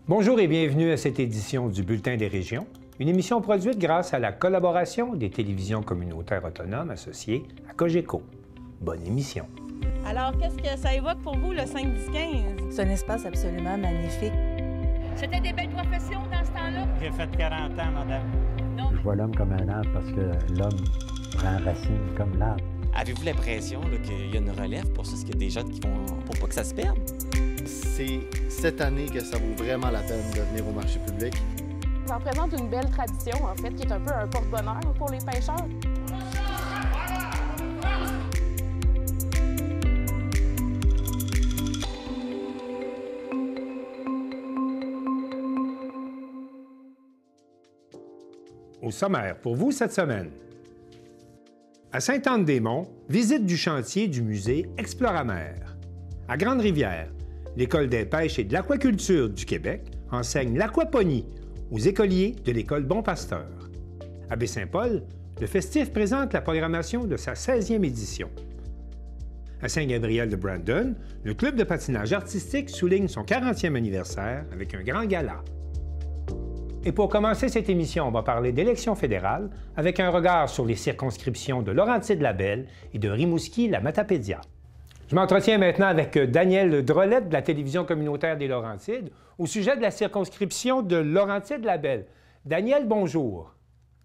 Bonjour et bienvenue à cette édition du Bulletin des régions, une émission produite grâce à la collaboration des télévisions communautaires autonomes associées à Cogeco. Bonne émission. Alors, qu'est-ce que ça évoque pour vous, le 5-10-15? C'est un espace absolument magnifique. C'était des belles professions dans ce temps-là? J'ai fait 40 ans, madame. Non. Je vois l'homme comme un arbre parce que l'homme prend racine comme l'arbre. Avez-vous l'impression qu'il y a une relève pour ça? Est-ce qu'il y a des gens qui vont pour pas que ça se perde? C'est cette année que ça vaut vraiment la peine de venir au marché public. Ça représente une belle tradition, en fait, qui est un peu un porte-bonheur pour les pêcheurs. Au sommaire pour vous cette semaine. À Sainte-Anne-des-Monts, visite du chantier du musée Exploramer. À Grande-Rivière, l'École des pêches et de l'aquaculture du Québec enseigne l'aquaponie aux écoliers de l'École Bon Pasteur. À Baie-Saint-Paul, le festif présente la programmation de sa 16e édition. À Saint-Gabriel de Brandon, le club de patinage artistique souligne son 40e anniversaire avec un grand gala. Et pour commencer cette émission, on va parler d'élections fédérales avec un regard sur les circonscriptions de Laurentides-Labelle et de Rimouski-la-Matapédia. Je m'entretiens maintenant avec Daniel Drolette de la télévision communautaire des Laurentides au sujet de la circonscription de Laurentides-Labelle. Daniel, bonjour.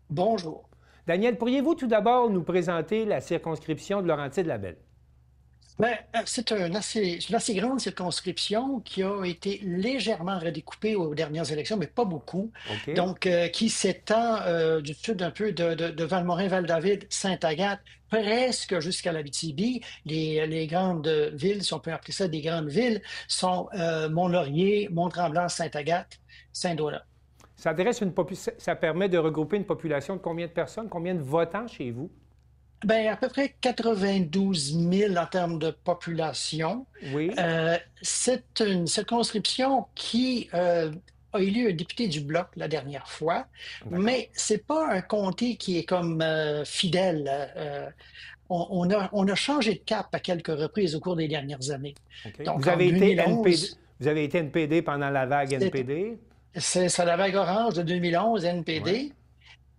Bonjour. Daniel, pourriez-vous tout d'abord nous présenter la circonscription de Laurentides-Labelle? Bien, c'est une assez grande circonscription qui a été légèrement redécoupée aux dernières élections, mais pas beaucoup. Okay. Donc, qui s'étend du sud un peu de Valmorin, Val-David, Sainte-Agathe, presque jusqu'à l'Abitibi. Les grandes villes, si on peut appeler ça des grandes villes, sont Mont-Laurier, Mont-Tremblant, Sainte-Agathe, Saint-Donat. Ça permet de regrouper une population de combien de personnes, combien de votants chez vous? Bien, à peu près 92 000 en termes de population. Oui. C'est une circonscription qui a élu un député du Bloc la dernière fois, mais c'est pas un comté qui est comme fidèle. On a changé de cap à quelques reprises au cours des dernières années. Okay. Donc, vous avez été 2011, vous avez été NPD pendant la vague NPD? C'est la vague orange de 2011, NPD. Ouais.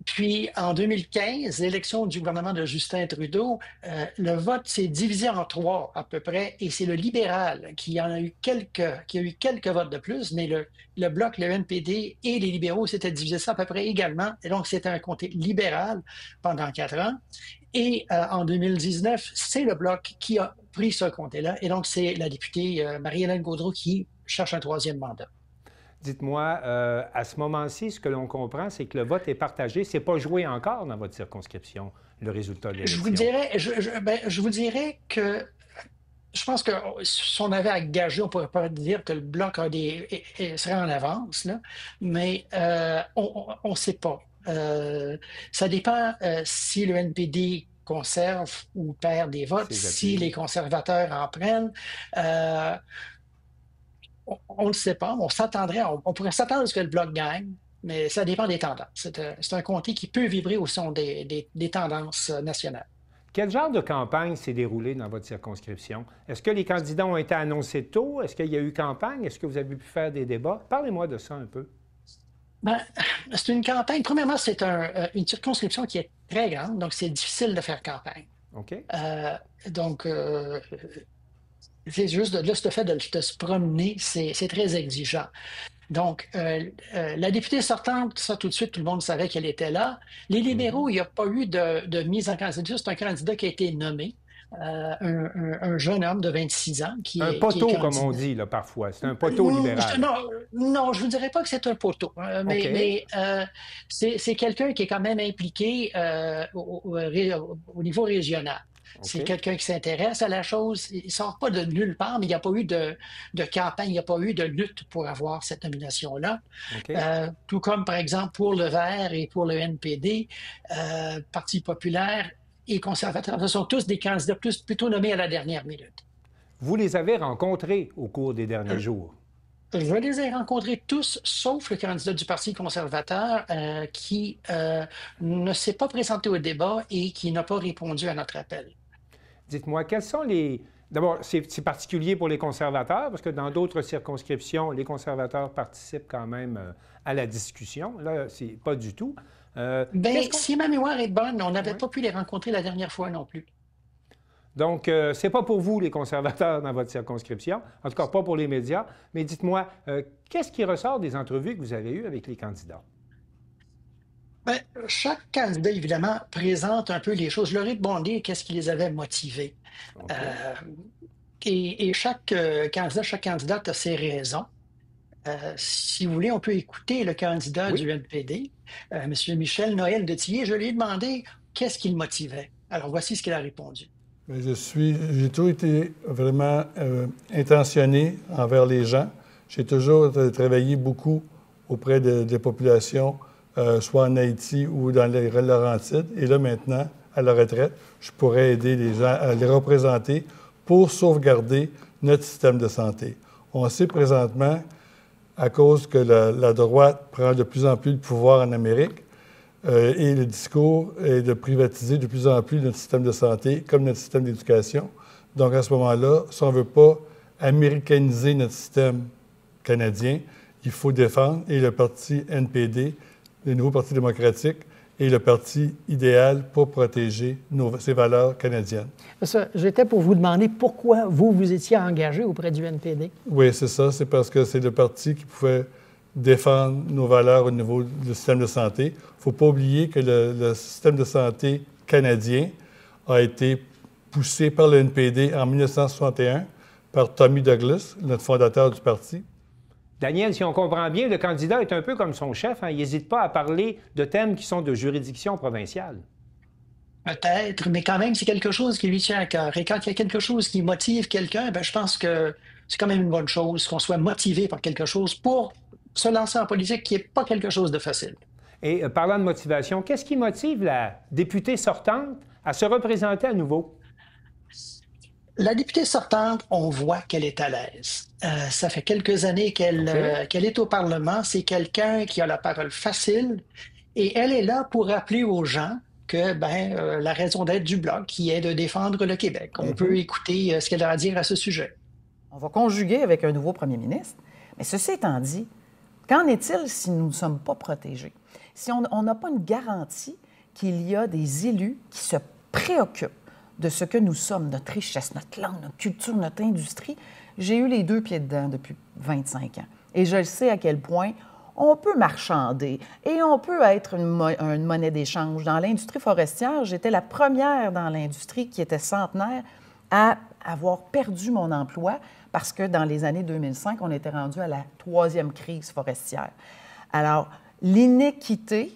Puis, en 2015, l'élection du gouvernement de Justin Trudeau, le vote s'est divisé en trois à peu près, et c'est le libéral qui a eu quelques votes de plus, mais le Bloc, le NPD et les libéraux s'étaient divisés ça à peu près également, et donc c'était un comté libéral pendant 4 ans. Et en 2019, c'est le Bloc qui a pris ce comté-là, et donc c'est la députée Marie-Hélène Gaudreault qui cherche un 3e mandat. Dites-moi, à ce moment-ci, ce que l'on comprend, c'est que le vote est partagé. C'est pas joué encore dans votre circonscription, le résultat de l'élection. Je vous dirais que je pense que si on avait à gager, on pourrait pas dire que le Bloc serait en avance, là, mais on ne sait pas. Ça dépend si le NPD conserve ou perd des votes, si les conservateurs en prennent. On ne sait pas, on pourrait s'attendre à ce que le Bloc gagne, mais ça dépend des tendances. C'est un comté qui peut vibrer au son des tendances nationales. Quel genre de campagne s'est déroulée dans votre circonscription? Est-ce que les candidats ont été annoncés tôt? Est-ce qu'il y a eu campagne? Est-ce que vous avez pu faire des débats? Parlez-moi de ça un peu. Bien, c'est une campagne. Premièrement, c'est une circonscription qui est très grande, donc c'est difficile de faire campagne. OK. C'est juste le fait de se promener, c'est très exigeant. Donc, la députée sortante, ça tout de suite, tout le monde savait qu'elle était là. Les libéraux, il n'y a pas eu de mise en candidature. C'est un candidat qui a été nommé, un jeune homme de 26 ans. Un poteau, comme on dit là, parfois. C'est un poteau libéral. Non, je ne vous dirais pas que c'est un poteau. Mais c'est quelqu'un qui est quand même impliqué au niveau régional. Okay. C'est quelqu'un qui s'intéresse à la chose. Il ne sort pas de nulle part, mais il n'y a pas eu de campagne, il n'y a pas eu de lutte pour avoir cette nomination-là. Okay. Tout comme, par exemple, pour le Vert et pour le NPD, Parti populaire et conservateur, ce sont tous des candidats plutôt nommés à la dernière minute. Vous les avez rencontrés au cours des derniers jours? Je les ai rencontrés tous, sauf le candidat du Parti conservateur qui ne s'est pas présenté au débat et qui n'a pas répondu à notre appel. Dites-moi, quels sont les D'abord, c'est particulier pour les conservateurs, parce que dans d'autres circonscriptions, les conservateurs participent quand même à la discussion. Là, c'est pas du tout. Si ma mémoire est bonne, on n'avait pas pu les rencontrer la dernière fois non plus. Donc, c'est pas pour vous, les conservateurs, dans votre circonscription, en tout cas pas pour les médias. Mais dites-moi, qu'est-ce qui ressort des entrevues que vous avez eues avec les candidats? Bien, chaque candidat, évidemment, présente un peu les choses. Je leur ai demandé qu'est-ce qui les avait motivés. Okay. Et chaque candidate a ses raisons. Si vous voulez, on peut écouter le candidat du NPD, M. Michel Noël de Tillier. Je lui ai demandé qu'est-ce qui le motivait. Alors, voici ce qu'il a répondu. J'ai toujours été vraiment intentionné envers les gens. J'ai toujours travaillé beaucoup auprès des populations, soit en Haïti ou dans les Laurentides. Et là, maintenant, à la retraite, je pourrais aider les gens à les représenter pour sauvegarder notre système de santé. On sait présentement, à cause que la droite prend de plus en plus de pouvoir en Amérique, et le discours est de privatiser de plus en plus notre système de santé comme notre système d'éducation. Donc, à ce moment-là, si on ne veut pas américaniser notre système canadien, il faut défendre, et le parti NPD, le nouveau Parti démocratique, est le parti idéal pour protéger ces valeurs canadiennes. J'étais pour vous demander pourquoi vous étiez engagé auprès du NPD. Oui, c'est ça. C'est parce que c'est le parti qui pouvait défendre nos valeurs au niveau du système de santé. Il ne faut pas oublier que le système de santé canadien a été poussé par le NPD en 1961 par Tommy Douglas, notre fondateur du parti. Daniel, si on comprend bien, le candidat est un peu comme son chef. Il n'hésite pas à parler de thèmes qui sont de juridiction provinciale. Peut-être, mais quand même, c'est quelque chose qui lui tient à cœur. Et quand il y a quelque chose qui motive quelqu'un, je pense que c'est quand même une bonne chose qu'on soit motivé par quelque chose pour se lancer en politique qui n'est pas quelque chose de facile. Et parlant de motivation, qu'est-ce qui motive la députée sortante à se représenter à nouveau? La députée sortante, on voit qu'elle est à l'aise. Ça fait quelques années qu'elle est au Parlement. C'est quelqu'un qui a la parole facile et elle est là pour rappeler aux gens que la raison d'être du Bloc, qui est de défendre le Québec. On peut écouter ce qu'elle a à dire à ce sujet. On va conjuguer avec un nouveau premier ministre. Mais ceci étant dit, qu'en est-il si nous ne sommes pas protégés? Si on n'a pas une garantie qu'il y a des élus qui se préoccupent de ce que nous sommes, notre richesse, notre langue, notre culture, notre industrie. J'ai eu les deux pieds dedans depuis 25 ans. Et je le sais à quel point on peut marchander et on peut être une monnaie d'échange. Dans l'industrie forestière, j'étais la première dans l'industrie qui était centenaire à avoir perdu mon emploi parce que dans les années 2005, on était rendu à la 3e crise forestière. Alors, l'inéquité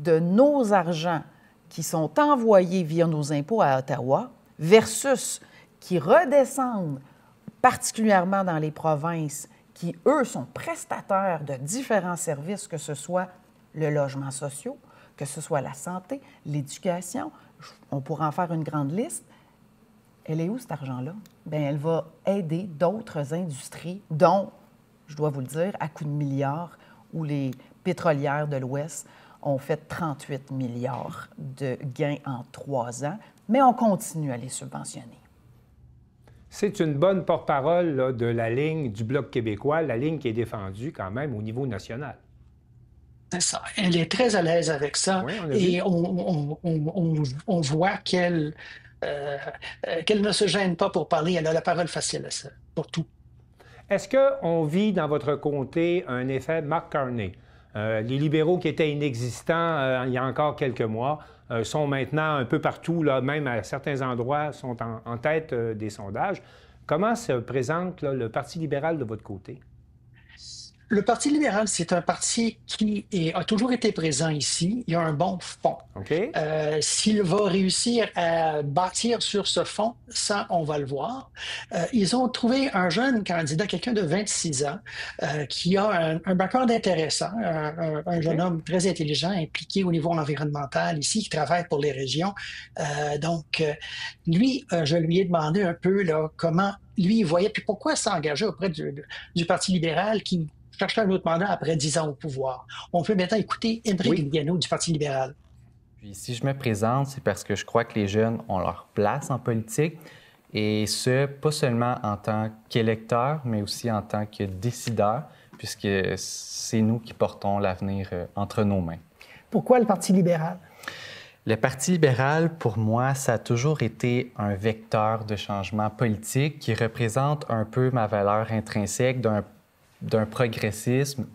de nos argents qui sont envoyés via nos impôts à Ottawa versus qui redescendent particulièrement dans les provinces qui, eux, sont prestataires de différents services, que ce soit le logement social, que ce soit la santé, l'éducation. On pourrait en faire une grande liste. Elle est où, cet argent-là? Bien, elle va aider d'autres industries, dont, je dois vous le dire, à coups de milliards, où les pétrolières de l'Ouest ont fait 38 milliards de gains en 3 ans, mais on continue à les subventionner. C'est une bonne porte-parole de la ligne du Bloc québécois, la ligne qui est défendue quand même au niveau national. C'est ça. Elle est très à l'aise avec ça. Oui, et on voit qu'elle ne se gêne pas pour parler. Elle a la parole facile à ça, pour tout. Est-ce qu'on vit dans votre comté un effet Mark Carney? Les libéraux qui étaient inexistants il y a encore quelques mois sont maintenant un peu partout, là, même à certains endroits, sont en tête des sondages. Comment se présente là, le Parti libéral de votre côté? Le Parti libéral, c'est un parti qui a toujours été présent ici. Il y a un bon fond. Okay. S'il va réussir à bâtir sur ce fond, ça, on va le voir. Ils ont trouvé un jeune candidat, quelqu'un de 26 ans, qui a un background intéressant, un jeune homme très intelligent, impliqué au niveau environnemental ici, qui travaille pour les régions. Lui, je lui ai demandé un peu là, comment lui il voyait, puis pourquoi s'engager auprès du Parti libéral qui chercher un autre mandat après 10 ans au pouvoir. On peut maintenant écouter Émeric Liviano du Parti libéral. Puis si je me présente, c'est parce que je crois que les jeunes ont leur place en politique Et ce, pas seulement en tant qu'électeur, mais aussi en tant que décideur, puisque c'est nous qui portons l'avenir entre nos mains. Pourquoi le Parti libéral? Le Parti libéral, pour moi, ça a toujours été un vecteur de changement politique qui représente un peu ma valeur intrinsèque d'un progressisme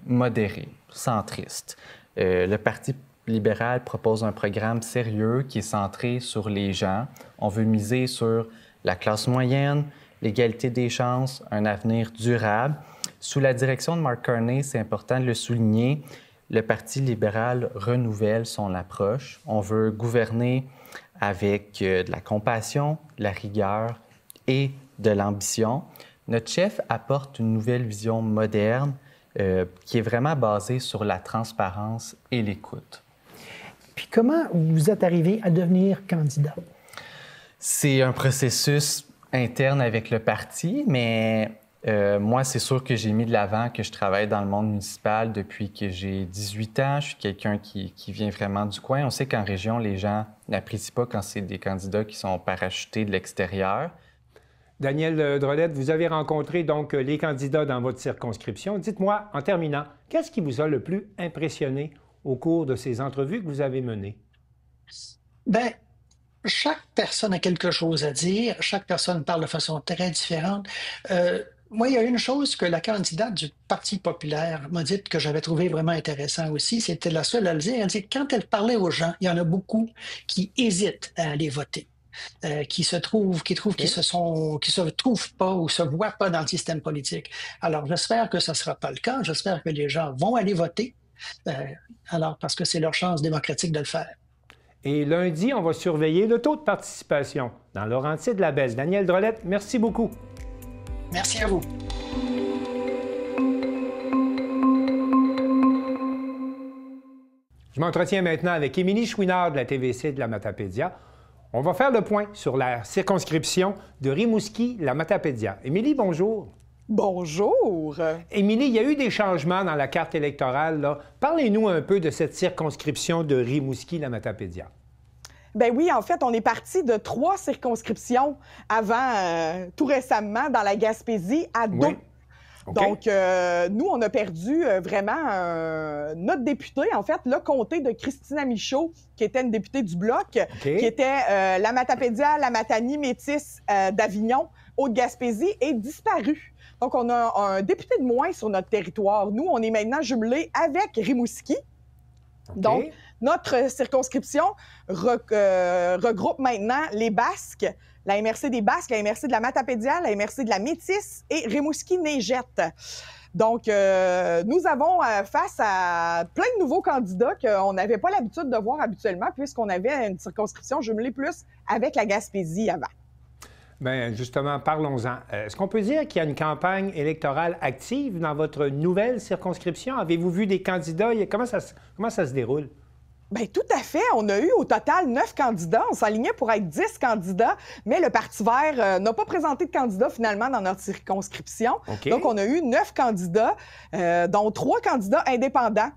modéré, centriste. Le Parti libéral propose un programme sérieux qui est centré sur les gens. On veut miser sur la classe moyenne, l'égalité des chances, un avenir durable. Sous la direction de Mark Carney, c'est important de le souligner, le Parti libéral renouvelle son approche. On veut gouverner avec de la compassion, de la rigueur et de l'ambition. Notre chef apporte une nouvelle vision moderne qui est vraiment basée sur la transparence et l'écoute. Puis comment vous êtes arrivé à devenir candidat? C'est un processus interne avec le parti, mais moi, c'est sûr que j'ai mis de l'avant que je travaille dans le monde municipal depuis que j'ai 18 ans. Je suis quelqu'un qui vient vraiment du coin. On sait qu'en région, les gens n'apprécient pas quand c'est des candidats qui sont parachutés de l'extérieur. Daniel Drolet, vous avez rencontré donc les candidats dans votre circonscription. Dites-moi, en terminant, qu'est-ce qui vous a le plus impressionné au cours de ces entrevues que vous avez menées? Bien, chaque personne a quelque chose à dire. Chaque personne parle de façon très différente. Moi, il y a une chose que la candidate du Parti populaire m'a dit que j'avais trouvé vraiment intéressant aussi. C'était la seule à le dire. Elle dit que quand elle parlait aux gens, il y en a beaucoup qui hésitent à aller voter. Qui se trouvent pas ou se voient pas dans le système politique. Alors, j'espère que ça sera pas le cas. J'espère que les gens vont aller voter. Parce que c'est leur chance démocratique de le faire. Et lundi, on va surveiller le taux de participation dans Laurentides-Labelle. Daniel Drolet, merci beaucoup. Merci à vous. Je m'entretiens maintenant avec Émilie Chouinard de la TVC de la Matapédia. On va faire le point sur la circonscription de Rimouski-la Matapédia. Émilie, bonjour. Bonjour. Émilie, il y a eu des changements dans la carte électorale, là. Parlez-nous un peu de cette circonscription de Rimouski-la Matapédia. Ben oui, en fait, on est parti de 3 circonscriptions avant, tout récemment, dans la Gaspésie, à 2. Oui. Okay. Donc, nous, on a perdu vraiment notre député, en fait, le comté de Christina Michaud, qui était une députée du Bloc, qui était la Matapédia, la Matanie métisse d'Avignon, Haute-Gaspésie, est disparue. Donc, on a un député de moins sur notre territoire. Nous, on est maintenant jumelés avec Rimouski. Okay. Donc, notre circonscription regroupe maintenant les Basques, la MRC des Basques, la MRC de la Matapédia, la MRC de la Métisse et Rimouski-Neigette. Donc, nous avons face à plein de nouveaux candidats qu'on n'avait pas l'habitude de voir habituellement puisqu'on avait une circonscription jumelée plus avec la Gaspésie avant. Bien, justement, parlons-en. Est-ce qu'on peut dire qu'il y a une campagne électorale active dans votre nouvelle circonscription? Avez-vous vu des candidats? Comment ça se déroule? Bien, tout à fait. On a eu au total 9 candidats. On s'alignait pour être 10 candidats, mais le Parti vert n'a pas présenté de candidats finalement dans notre circonscription. Okay. Donc, on a eu 9 candidats, dont 3 candidats indépendants.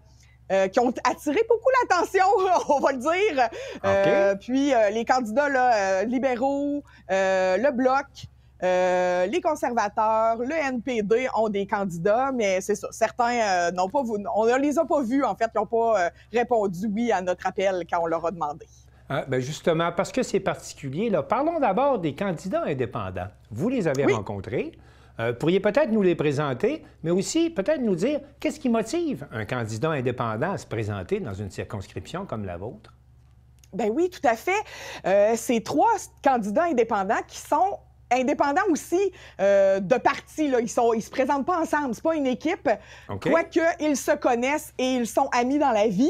Qui ont attiré beaucoup l'attention, on va le dire. Okay. Puis les candidats là, libéraux, le Bloc, les conservateurs, le NPD ont des candidats, mais c'est ça. Certains n'ont pas, on ne les a pas vus, en fait. Ils n'ont pas répondu oui à notre appel quand on leur a demandé. Bien justement, parce que c'est particulier, là, parlons d'abord des candidats indépendants. Vous les avez rencontrés. Pourriez peut-être nous les présenter, mais aussi peut-être nous dire qu'est-ce qui motive un candidat indépendant à se présenter dans une circonscription comme la vôtre? Bien oui, tout à fait. C'est 3 candidats indépendants qui sont indépendants aussi de partis. Là. Ils se présentent pas ensemble. C'est pas une équipe. Okay. Quoique, ils se connaissent et ils sont amis dans la vie.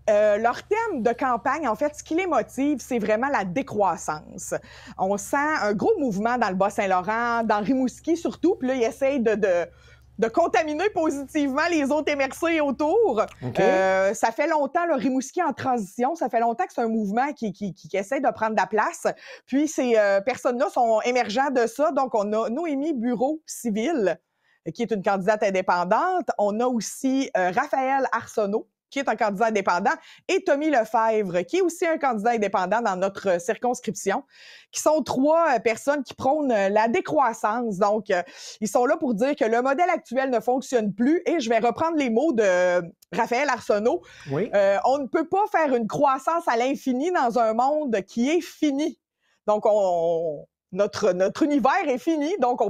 Leur thème de campagne, en fait, ce qui les motive, c'est vraiment la décroissance. On sent un gros mouvement dans le Bas-Saint-Laurent, dans Rimouski surtout, puis là, ils essayent de contaminer positivement les autres MRC autour. Okay. Ça fait longtemps, le Rimouski en transition, ça fait longtemps que c'est un mouvement qui essaie de prendre de la place. Puis ces personnes-là sont émergents de ça. Donc, on a Noémie Bureau-Civil, qui est une candidate indépendante. On a aussi Raphaël Arsenault, qui est un candidat indépendant, et Tommy Lefebvre, qui est aussi un candidat indépendant dans notre circonscription, qui sont 3 personnes qui prônent la décroissance. Donc, ils sont là pour dire que le modèle actuel ne fonctionne plus. Et je vais reprendre les mots de Raphaël Arsenault. Oui. On ne peut pas faire une croissance à l'infini dans un monde qui est fini. Donc, notre univers est fini, donc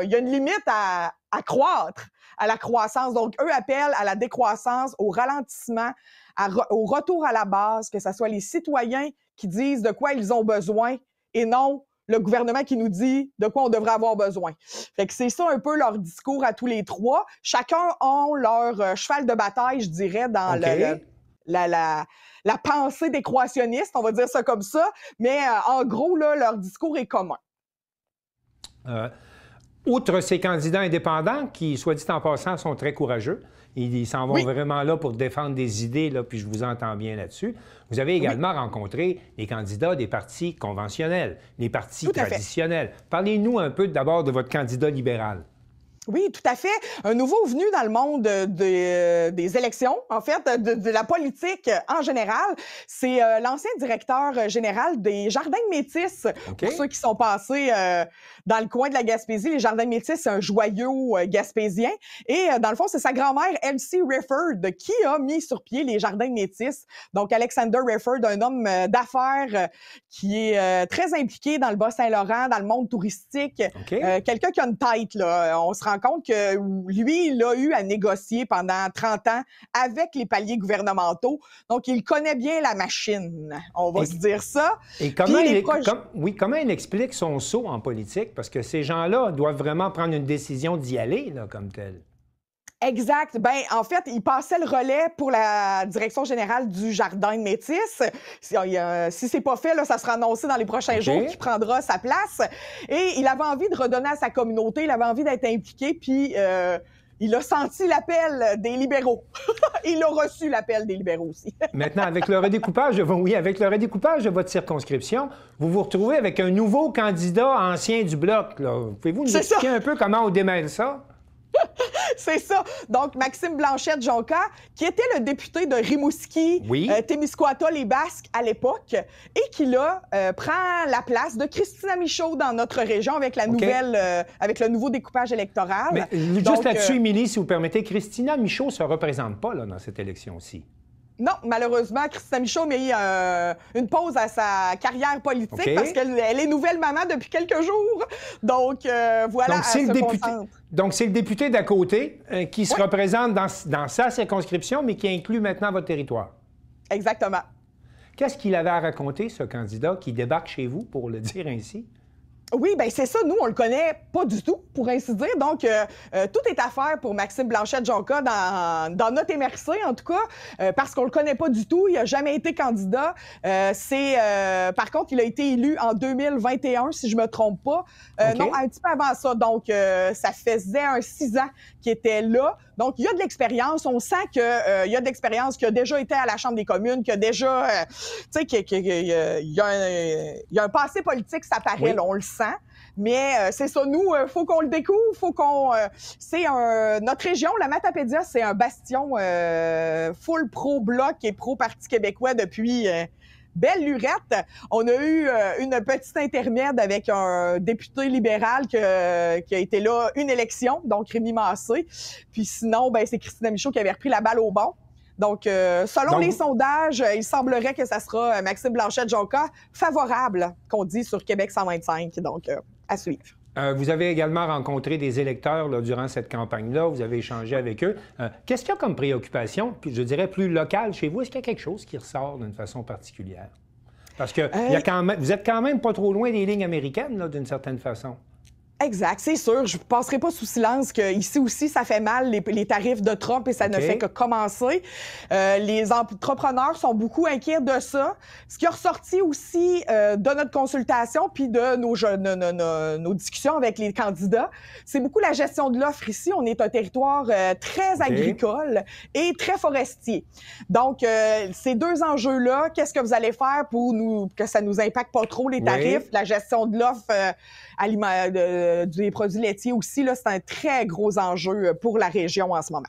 il y a une limite à croître, à la croissance. Donc, eux appellent à la décroissance, au ralentissement, au retour à la base, que ce soit les citoyens qui disent de quoi ils ont besoin et non le gouvernement qui nous dit de quoi on devrait avoir besoin. Fait que c'est ça un peu leur discours à tous les 3. Chacun a leur cheval de bataille, je dirais, dans la pensée décroationniste, on va dire ça comme ça, mais en gros, là, leur discours est commun. Outre ces candidats indépendants qui, soit dit en passant, sont très courageux, ils s'en vont vraiment là pour défendre des idées, là, puis je vous entends bien là-dessus. Vous avez également rencontré les candidats des partis conventionnels, les partis traditionnels. Parlez-nous un peu d'abord de votre candidat libéral. Oui, tout à fait. Un nouveau venu dans le monde des élections, en fait, de la politique en général. C'est l'ancien directeur général des Jardins de Métis. Pour ceux qui sont passés dans le coin de la Gaspésie, les Jardins de Métis, c'est un joyau gaspésien. Et dans le fond, c'est sa grand-mère, Elsie Rifford, qui a mis sur pied les Jardins de Métis. Donc, Alexander Rifford, un homme d'affaires qui est très impliqué dans le Bas-Saint-Laurent, dans le monde touristique. Quelqu'un qui a une tête, là. On se rend compte que lui, il a eu à négocier pendant 30 ans avec les paliers gouvernementaux. Donc, il connaît bien la machine, on va se dire ça. Et comment il explique son saut en politique? Parce que ces gens-là doivent vraiment prendre une décision d'y aller, là, comme tel. Exact. Ben, en fait, il passait le relais pour la direction générale du Jardin de Métis. Si c'est pas fait, là, ça sera annoncé dans les prochains jours qu'il prendra sa place. Et il avait envie de redonner à sa communauté, il avait envie d'être impliqué, puis il a senti l'appel des libéraux. Il a reçu l'appel des libéraux aussi. Maintenant, avec le redécoupage de votre circonscription, vous vous retrouvez avec un nouveau candidat ancien du Bloc. Pouvez-vous nous expliquer un peu comment on démêle ça? C'est ça. Donc, Maxime Blanchette-Jonca, qui était le député de Rimouski, Témiscouata, les Basques à l'époque, et qui, là, prend la place de Christina Michaud dans notre région avec la nouvelle, avec le nouveau découpage électoral. Mais juste là-dessus, Émilie, si vous permettez, Christina Michaud ne se représente pas là, dans cette élection-ci. Non, malheureusement, Christina Michaud met une pause à sa carrière politique parce qu'elle est nouvelle maman depuis quelques jours. Donc, voilà, elle se concentre. Donc, c'est le député d'à côté qui se représente dans sa circonscription, mais qui inclut maintenant votre territoire. Exactement. Qu'est-ce qu'il avait à raconter, ce candidat qui débarque chez vous, pour le dire ainsi? Oui, bien c'est ça. Nous, on le connaît pas du tout, pour ainsi dire. Donc, tout est à faire pour Maxime Blanchette-Jonca dans notre MRC, en tout cas, parce qu'on le connaît pas du tout. Il a jamais été candidat. Par contre, il a été élu en 2021, si je me trompe pas. Non, un petit peu avant ça. Donc, ça faisait 6 ans qu'il était là. Donc, il y a de l'expérience. On sent qu'il y a de l'expérience, qu'il a déjà été à la Chambre des communes, qu'il a déjà... tu sais, qu'il y a un passé politique, ça paraît, là, on le sent. Mais c'est ça, nous, faut qu'on le découvre, faut qu'on... notre région, la Matapédia, c'est un bastion full pro-Bloc et pro-Parti québécois depuis... belle lurette. On a eu une petite intermède avec un député libéral qui a été là une élection, donc Rémi Massé. Puis sinon, ben, c'est Christina Michaud qui avait repris la balle au bon. Donc, selon les sondages, il semblerait que ça sera Maxime Blanchette-Jonca favorable, qu'on dit sur Québec 125. Donc, à suivre. Vous avez également rencontré des électeurs là, durant cette campagne-là. Vous avez échangé avec eux. Qu'est-ce qu'il y a comme préoccupation, puis je dirais plus locale chez vous? Est-ce qu'il y a quelque chose qui ressort d'une façon particulière? Parce que vous êtes quand même pas trop loin des lignes américaines, d'une certaine façon. Exact, c'est sûr. Je ne passerai pas sous silence qu'ici aussi, ça fait mal, les tarifs de Trump, et ça ne fait que commencer. Les entrepreneurs sont beaucoup inquiets de ça. Ce qui est ressorti aussi de notre consultation puis de nos discussions avec les candidats, c'est beaucoup la gestion de l'offre ici. On est un territoire très agricole et très forestier. Donc, ces 2 enjeux-là, qu'est-ce que vous allez faire pour que ça nous impacte pas trop les tarifs? La gestion de l'offre des produits laitiers aussi, là, c'est un très gros enjeu pour la région en ce moment.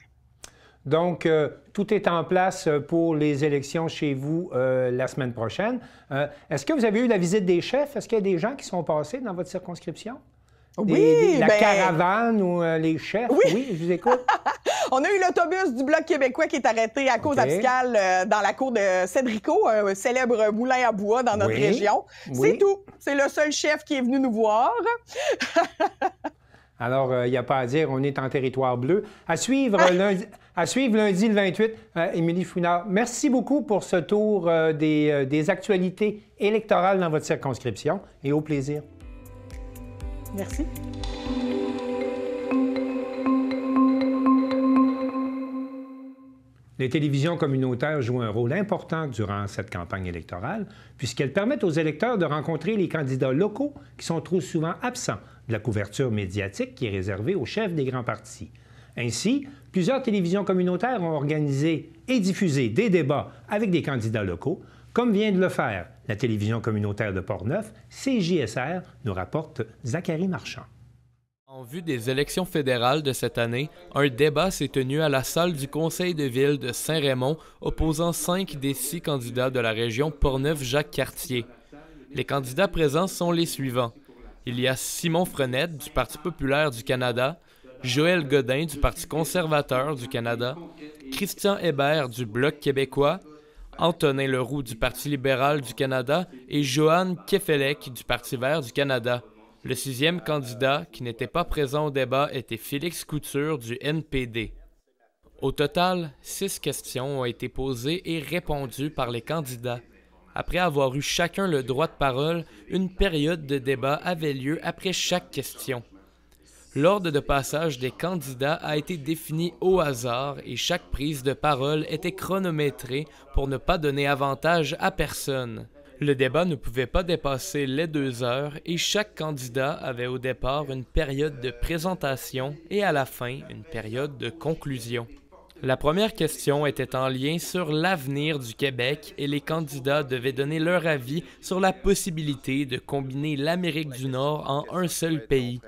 Donc, tout est en place pour les élections chez vous la semaine prochaine. Est-ce que vous avez eu la visite des chefs? Est-ce qu'il y a des gens qui sont passés dans votre circonscription? La caravane ou les chefs? Oui, je vous écoute. On a eu l'autobus du Bloc québécois qui est arrêté à cause abscale dans la cour de Cédrico, un célèbre moulin à bois dans notre région. C'est tout. C'est le seul chef qui est venu nous voir. Alors, il n'y a pas à dire, on est en territoire bleu. À suivre lundi le 28, Émilie Fouinard, merci beaucoup pour ce tour des actualités électorales dans votre circonscription et au plaisir. Merci. Les télévisions communautaires jouent un rôle important durant cette campagne électorale, puisqu'elles permettent aux électeurs de rencontrer les candidats locaux qui sont trop souvent absents de la couverture médiatique qui est réservée aux chefs des grands partis. Ainsi, plusieurs télévisions communautaires ont organisé et diffusé des débats avec des candidats locaux, comme vient de le faire la télévision communautaire de Portneuf, CJSR, nous rapporte Zachary Marchand. En vue des élections fédérales de cette année, un débat s'est tenu à la salle du Conseil de ville de Saint-Raymond opposant 5 des 6 candidats de la région Portneuf-Jacques-Cartier. Les candidats présents sont les suivants. Il y a Simon Frenette du Parti populaire du Canada, Joël Godin du Parti conservateur du Canada, Christian Hébert du Bloc québécois, Antonin Leroux du Parti libéral du Canada et Joanne Kefelec du Parti vert du Canada. Le 6e candidat, qui n'était pas présent au débat, était Félix Couture du NPD. Au total, 6 questions ont été posées et répondues par les candidats. Après avoir eu chacun le droit de parole, une période de débat avait lieu après chaque question. L'ordre de passage des candidats a été défini au hasard et chaque prise de parole était chronométrée pour ne pas donner avantage à personne. Le débat ne pouvait pas dépasser les 2 heures et chaque candidat avait au départ une période de présentation et à la fin une période de conclusion. La première question était en lien sur l'avenir du Québec et les candidats devaient donner leur avis sur la possibilité de combiner l'Amérique du Nord en un seul pays.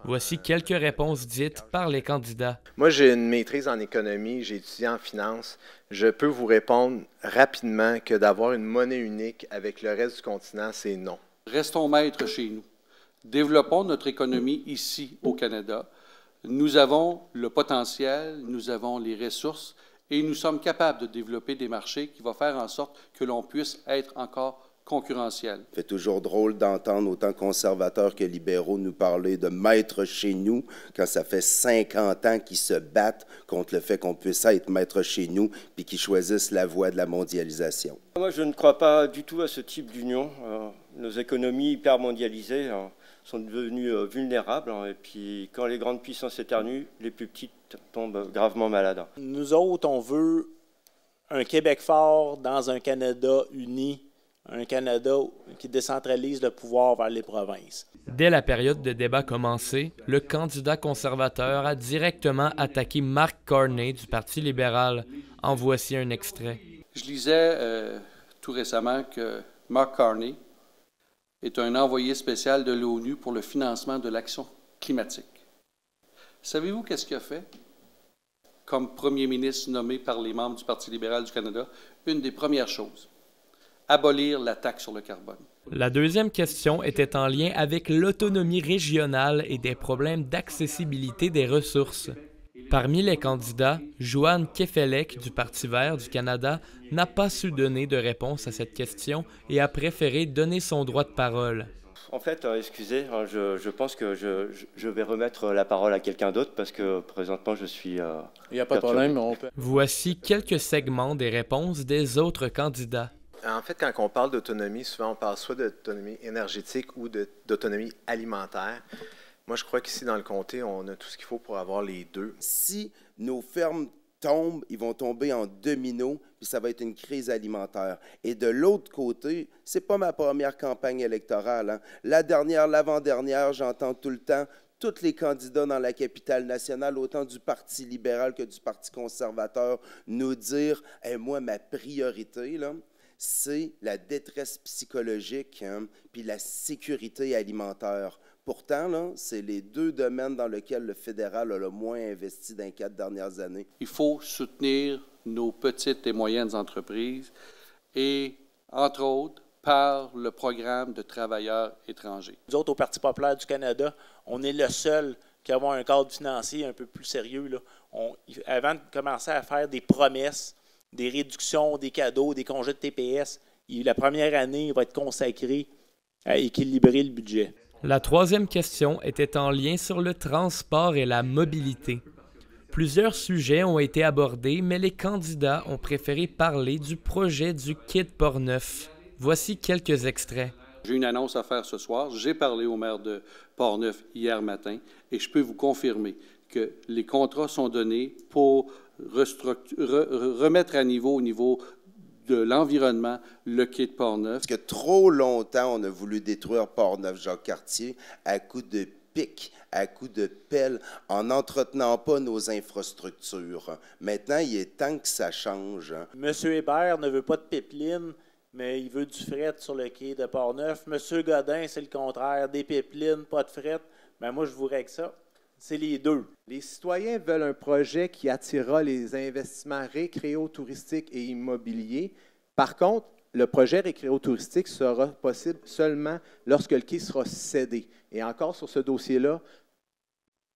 Voici quelques réponses dites par les candidats. Moi, j'ai une maîtrise en économie, j'ai étudié en finance. Je peux vous répondre rapidement que d'avoir une monnaie unique avec le reste du continent, c'est non. Restons maîtres chez nous. Développons notre économie ici au Canada. Nous avons le potentiel, nous avons les ressources et nous sommes capables de développer des marchés qui vont faire en sorte que l'on puisse être encore concurrentiel. Ça fait toujours drôle d'entendre autant conservateurs que libéraux nous parler de maître chez nous quand ça fait 50 ans qu'ils se battent contre le fait qu'on puisse être maître chez nous puis qu'ils choisissent la voie de la mondialisation. Moi, je ne crois pas du tout à ce type d'union. Nos économies hyper mondialisées sont devenues vulnérables et puis quand les grandes puissances éternuent, les plus petites tombent gravement malades. Nous autres, on veut un Québec fort dans un Canada uni. Un Canada qui décentralise le pouvoir vers les provinces. Dès la période de débat commencée, le candidat conservateur a directement attaqué Mark Carney du Parti libéral. En voici un extrait. Je lisais tout récemment que Mark Carney est un envoyé spécial de l'ONU pour le financement de l'action climatique. Savez-vous qu'est-ce qu'il a fait? Comme premier ministre nommé par les membres du Parti libéral du Canada, une des premières choses. Abolir la taxe sur le carbone. La deuxième question était en lien avec l'autonomie régionale et des problèmes d'accessibilité des ressources. Parmi les candidats, Joanne Kefelec du Parti vert du Canada n'a pas su donner de réponse à cette question et a préféré donner son droit de parole. En fait, excusez, je pense que je vais remettre la parole à quelqu'un d'autre parce que présentement je suis... Il n'y a pas de problème, on peut... Voici quelques segments des réponses des autres candidats. En fait, quand on parle d'autonomie, souvent on parle soit d'autonomie énergétique ou d'autonomie alimentaire. Moi, je crois qu'ici, dans le comté, on a tout ce qu'il faut pour avoir les deux. Si nos fermes tombent, ils vont tomber en domino, puis ça va être une crise alimentaire. Et de l'autre côté, c'est pas ma première campagne électorale, hein. La dernière, l'avant-dernière, j'entends tout le temps tous les candidats dans la capitale nationale, autant du Parti libéral que du Parti conservateur, nous dire hey, « moi, ma priorité, là, c'est la détresse psychologique, hein, puis la sécurité alimentaire. Pourtant, là, c'est les deux domaines dans lesquels le fédéral a le moins investi dans les 4 dernières années. Il faut soutenir nos petites et moyennes entreprises et, entre autres, par le programme de travailleurs étrangers. Nous autres, au Parti populaire du Canada, on est le seul qui avons un cadre financier un peu plus sérieux, là. Avant de commencer à faire des promesses, des réductions, des cadeaux, des congés de TPS, la première année va être consacrée à équilibrer le budget. La troisième question était en lien sur le transport et la mobilité. Plusieurs sujets ont été abordés, mais les candidats ont préféré parler du projet du quai de Portneuf. Voici quelques extraits. J'ai une annonce à faire ce soir. J'ai parlé au maire de Portneuf hier matin et je peux vous confirmer que les contrats sont donnés pour remettre à niveau, au niveau de l'environnement, le quai de Portneuf. Parce que trop longtemps, on a voulu détruire Portneuf-Jacques-Cartier à coups de pic, à coups de pelle, en n'entretenant pas nos infrastructures. Maintenant, il est temps que ça change. M. Hébert ne veut pas de pipeline, mais il veut du fret sur le quai de Portneuf. M. Godin, c'est le contraire, des pipelines, pas de fret. Ben moi, je vous règle ça. C'est les deux. Les citoyens veulent un projet qui attirera les investissements récréo-touristiques et immobiliers. Par contre, le projet récréo-touristique sera possible seulement lorsque le quai sera cédé. Et encore sur ce dossier-là,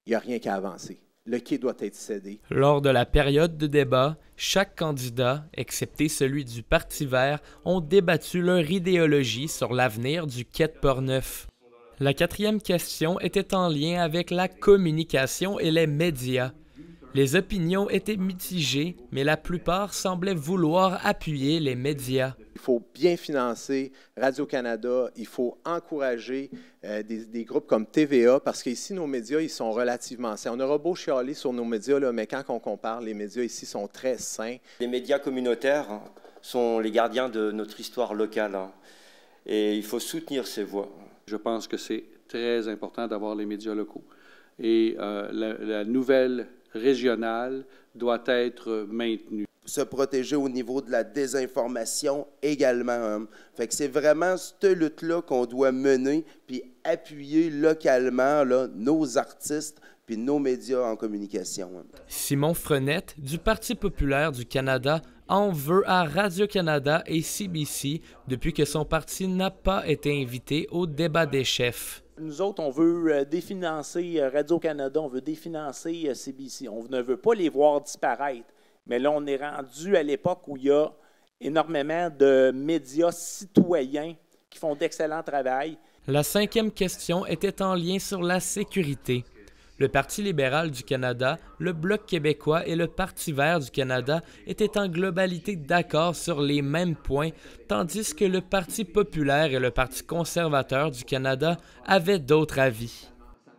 il n'y a rien qu'à avancer. Le quai doit être cédé. Lors de la période de débat, chaque candidat, excepté celui du Parti vert, ont débattu leur idéologie sur l'avenir du quai de Portneuf. La quatrième question était en lien avec la communication et les médias. Les opinions étaient mitigées, mais la plupart semblaient vouloir appuyer les médias. Il faut bien financer Radio-Canada, il faut encourager des groupes comme TVA, parce qu'ici, nos médias, ils sont relativement sains. On aura beau chialer sur nos médias, là, mais quand on compare, les médias ici sont très sains. Les médias communautaires sont les gardiens de notre histoire locale, et il faut soutenir ces voix. Je pense que c'est très important d'avoir les médias locaux. Et la nouvelle régionale doit être maintenue. Se protéger au niveau de la désinformation également. Fait que c'est vraiment cette lutte-là qu'on doit mener, puis appuyer localement là, nos artistes puis nos médias en communication. Simon Frenette, du Parti populaire du Canada, en veut à Radio-Canada et CBC depuis que son parti n'a pas été invité au débat des chefs. Nous autres, on veut définancer Radio-Canada, on veut définancer CBC. On ne veut pas les voir disparaître. Mais là, on est rendu à l'époque où il y a énormément de médias citoyens qui font d'excellent travail. La cinquième question était en lien sur la sécurité. Le Parti libéral du Canada, le Bloc québécois et le Parti vert du Canada étaient en globalité d'accord sur les mêmes points, tandis que le Parti populaire et le Parti conservateur du Canada avaient d'autres avis.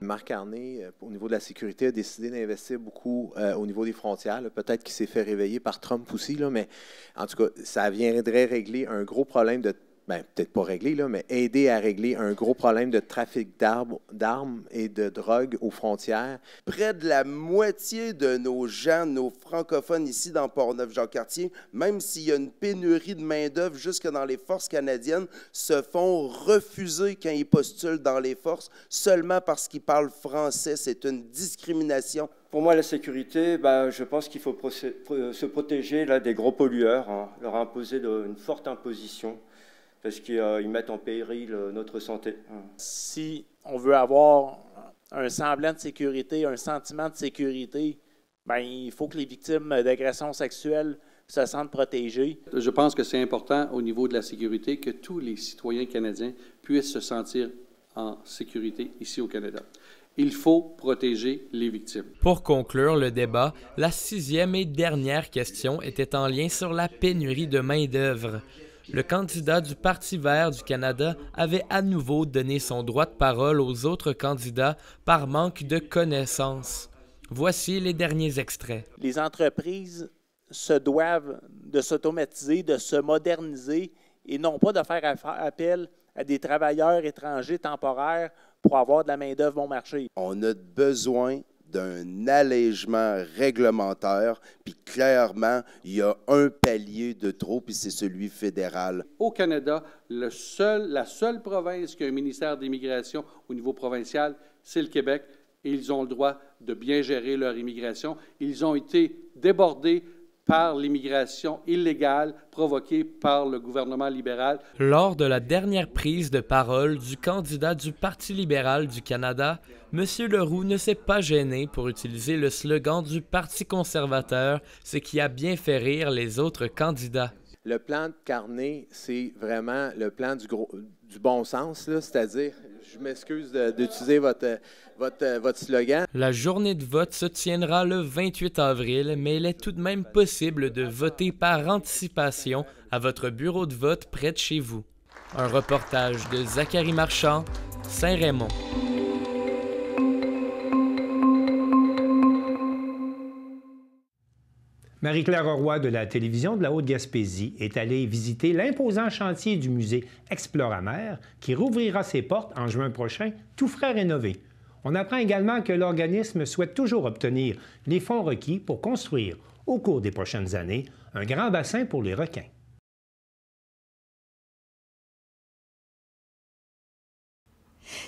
Marc Carney, au niveau de la sécurité, a décidé d'investir beaucoup au niveau des frontières. Peut-être qu'il s'est fait réveiller par Trump aussi, là, mais en tout cas, ça viendrait régler un gros problème de... Bien, peut-être pas régler, là, mais aider à régler un gros problème de trafic d'armes et de drogue aux frontières. Près de la moitié de nos gens, nos francophones ici dans Portneuf-Jacques-Cartier, même s'il y a une pénurie de main-d'œuvre jusque dans les forces canadiennes, se font refuser quand ils postulent dans les forces seulement parce qu'ils parlent français. C'est une discrimination. Pour moi, la sécurité, je pense qu'il faut se protéger là, des gros pollueurs, leur imposer une forte imposition, parce qu'ils mettent en péril notre santé. Si on veut avoir un semblant de sécurité, un sentiment de sécurité, il faut que les victimes d'agressions sexuelles se sentent protégées. Je pense que c'est important au niveau de la sécurité que tous les citoyens canadiens puissent se sentir en sécurité ici au Canada. Il faut protéger les victimes. Pour conclure le débat, la sixième et dernière question était en lien sur la pénurie de main-d'œuvre. Le candidat du Parti vert du Canada avait à nouveau donné son droit de parole aux autres candidats par manque de connaissances. Voici les derniers extraits. Les entreprises se doivent de s'automatiser, de se moderniser et non pas de faire appel à des travailleurs étrangers temporaires pour avoir de la main-d'œuvre bon marché. On a besoin d'un allègement réglementaire, puis clairement, il y a un palier de trop, puis c'est celui fédéral. Au Canada, la seule province qui a un ministère d'immigration au niveau provincial, c'est le Québec, et ils ont le droit de bien gérer leur immigration. Ils ont été débordés par l'immigration illégale provoquée par le gouvernement libéral. Lors de la dernière prise de parole du candidat du Parti libéral du Canada, M. Leroux ne s'est pas gêné pour utiliser le slogan du Parti conservateur, ce qui a bien fait rire les autres candidats. Le plan de Carney, c'est vraiment le plan du bon sens, c'est-à-dire, je m'excuse d'utiliser votre slogan. La journée de vote se tiendra le 28 avril, mais il est tout de même possible de voter par anticipation à votre bureau de vote près de chez vous. Un reportage de Zachary Marchand, Saint-Raymond. Marie-Claire Roy de la télévision de la Haute-Gaspésie est allée visiter l'imposant chantier du musée Exploramer qui rouvrira ses portes en juin prochain, tout frais rénové. On apprend également que l'organisme souhaite toujours obtenir les fonds requis pour construire, au cours des prochaines années, un grand bassin pour les requins.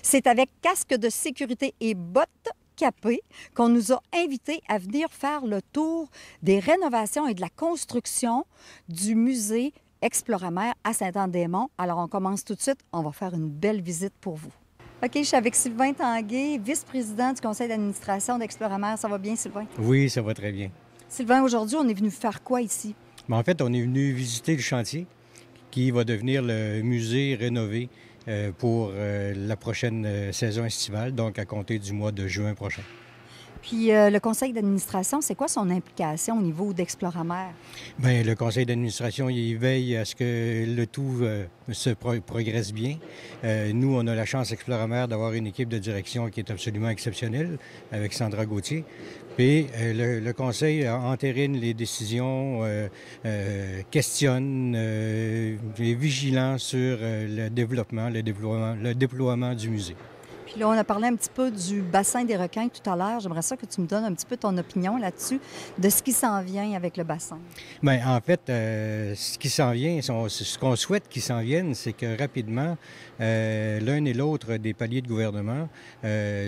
C'est avec casque de sécurité et bottes capées qu'on nous a invités à venir faire le tour des rénovations et de la construction du musée Exploramer à Saint-Anne-des-Monts. Alors, on commence tout de suite. On va faire une belle visite pour vous. OK, je suis avec Sylvain Tanguay, vice-président du conseil d'administration d'Exploramer. Ça va bien, Sylvain? Oui, ça va très bien. Sylvain, aujourd'hui, on est venu faire quoi ici? En fait, on est venu visiter le chantier qui va devenir le musée rénové pour la prochaine saison estivale, donc à compter du mois de juin prochain. Puis le conseil d'administration, c'est quoi son implication au niveau d'Exploramer? Bien, le conseil d'administration, il veille à ce que le tout se progresse bien. Nous, on a la chance, Exploramer, d'avoir une équipe de direction qui est absolument exceptionnelle, avec Sandra Gauthier. Puis le conseil entérine les décisions, questionne, est vigilant sur le déploiement du musée. Puis là, on a parlé un petit peu du bassin des requins tout à l'heure. J'aimerais ça que tu me donnes un petit peu ton opinion là-dessus, de ce qui s'en vient avec le bassin. Bien, en fait, ce qui s'en vient, ce qu'on souhaite qu'il s'en vienne, c'est que rapidement, l'un et l'autre des paliers de gouvernement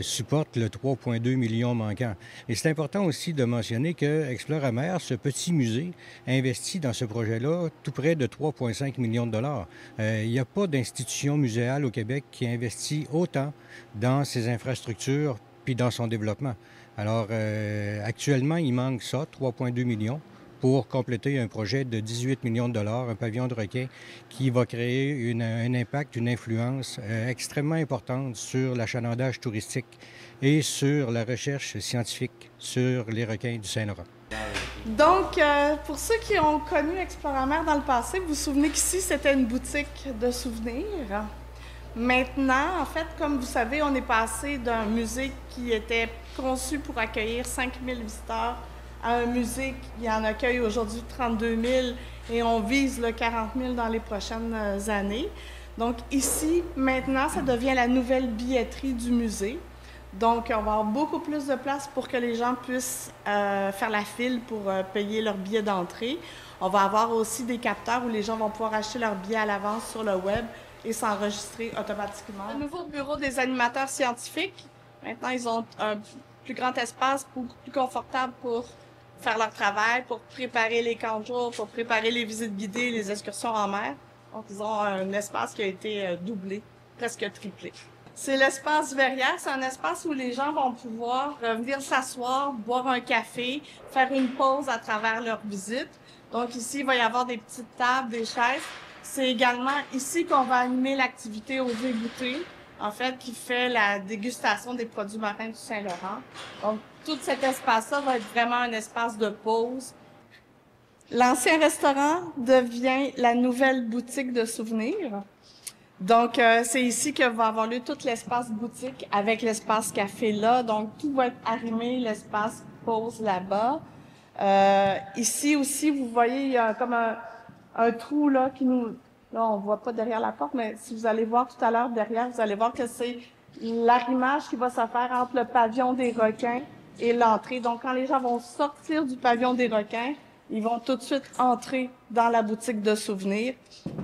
supportent le 3,2 millions manquant. Et c'est important aussi de mentionner que Exploramer, ce petit musée, investit dans ce projet-là tout près de 3,5 millions de dollars. Il n'y a pas d'institution muséale au Québec qui investit autant dans ses infrastructures puis dans son développement. Alors, actuellement, il manque ça, 3,2 millions, pour compléter un projet de 18 millions de dollars, un pavillon de requins qui va créer un impact, une influence extrêmement importante sur l'achalandage touristique et sur la recherche scientifique sur les requins du Saint-Laurent. Donc, pour ceux qui ont connu Exploramer dans le passé, vous vous souvenez qu'ici, c'était une boutique de souvenirs. Maintenant, en fait, comme vous savez, on est passé d'un musée qui était conçu pour accueillir 5 000 visiteurs à un musée qui en accueille aujourd'hui 32 000 et on vise le 40 000 dans les prochaines années. Donc ici, maintenant, ça devient la nouvelle billetterie du musée. Donc, on va avoir beaucoup plus de place pour que les gens puissent faire la file pour payer leur billet d'entrée. On va avoir aussi des capteurs où les gens vont pouvoir acheter leur billet à l'avance sur le web et s'enregistrer automatiquement. Le nouveau bureau des animateurs scientifiques, maintenant, ils ont un plus grand espace, beaucoup plus confortable pour faire leur travail, pour préparer les camps de jour, pour préparer les visites guidées, les excursions en mer. Donc, ils ont un espace qui a été doublé, presque triplé. C'est l'espace verrière. C'est un espace où les gens vont pouvoir venir s'asseoir, boire un café, faire une pause à travers leur visite. Donc ici, il va y avoir des petites tables, des chaises. C'est également ici qu'on va animer l'activité Oser goûter, en fait, qui fait la dégustation des produits marins du Saint-Laurent. Donc, tout cet espace-là va être vraiment un espace de pause. L'ancien restaurant devient la nouvelle boutique de souvenirs. Donc, c'est ici que va avoir lieu tout l'espace boutique avec l'espace café là. Donc, tout va être arrimé, l'espace pause là-bas. Ici aussi, vous voyez, il y a comme un trou là qui nous... Là, on voit pas derrière la porte, mais si vous allez voir tout à l'heure derrière, vous allez voir que c'est l'arrimage qui va se faire entre le pavillon des requins, et l'entrée. Donc, quand les gens vont sortir du pavillon des requins, ils vont tout de suite entrer dans la boutique de souvenirs.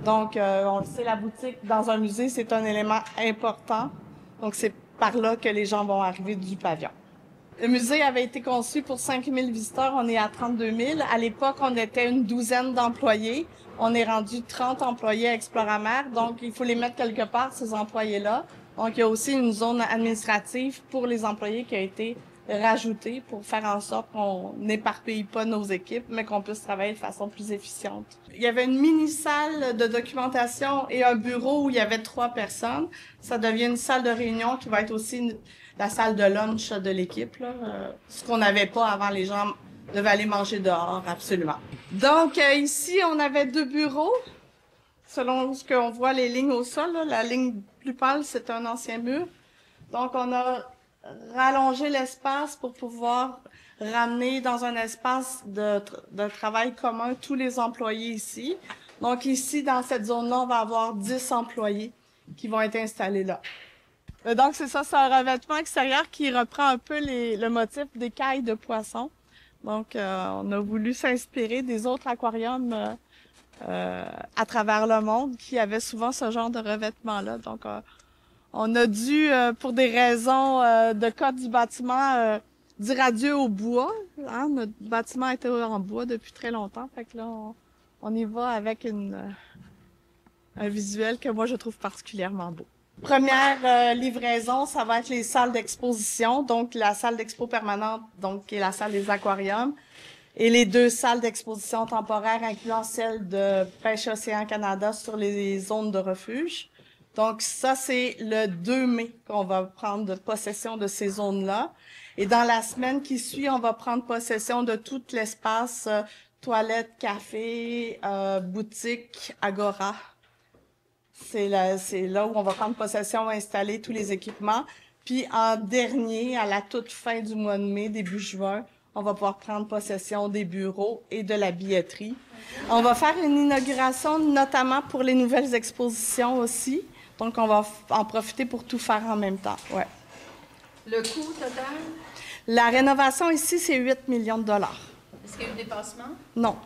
Donc, on le sait, la boutique dans un musée, c'est un élément important. Donc, c'est par là que les gens vont arriver du pavillon. Le musée avait été conçu pour 5 000 visiteurs. On est à 32 000. À l'époque, on était une douzaine d'employés. On est rendu 30 employés à Exploramer. Donc, il faut les mettre quelque part, ces employés-là. Donc, il y a aussi une zone administrative pour les employés qui a été rajoutée pour faire en sorte qu'on n'éparpille pas nos équipes, mais qu'on puisse travailler de façon plus efficiente. Il y avait une mini-salle de documentation et un bureau où il y avait 3 personnes. Ça devient une salle de réunion qui va être aussi la salle de lunch de l'équipe, ce qu'on n'avait pas avant. Les gens devaient aller manger dehors, absolument. Donc, ici, on avait 2 bureaux. Selon ce qu'on voit, les lignes au sol, là, la ligne plus pâle, c'est un ancien mur. Donc, on a rallonger l'espace pour pouvoir ramener dans un espace de travail commun tous les employés ici. Donc ici, dans cette zone-là, on va avoir 10 employés qui vont être installés là. Donc c'est ça, c'est un revêtement extérieur qui reprend un peu le motif des cailles de poissons. Donc on a voulu s'inspirer des autres aquariums à travers le monde qui avaient souvent ce genre de revêtement-là. Donc on a dû, pour des raisons de code du bâtiment, dire adieu au bois. Hein? Notre bâtiment était en bois depuis très longtemps. Fait que là, on y va avec un visuel que moi, je trouve particulièrement beau. Première livraison, ça va être les salles d'exposition. Donc, la salle d'expo permanente, donc qui est la salle des aquariums. Et les 2 salles d'exposition temporaires, incluant celle de Pêche Océan Canada sur les zones de refuge. Donc, ça, c'est le 2 mai qu'on va prendre possession de ces zones-là. Et dans la semaine qui suit, on va prendre possession de tout l'espace toilette, café, boutique, agora. C'est là où on va prendre possession, installer tous les équipements. Puis, en dernier, à la toute fin du mois de mai, début juin, on va pouvoir prendre possession des bureaux et de la billetterie. On va faire une inauguration, notamment pour les nouvelles expositions aussi. Donc, on va en profiter pour tout faire en même temps. Ouais. Le coût total? La rénovation ici, c'est 8 millions de dollars. Est-ce qu'il y a eu des dépassements? Non.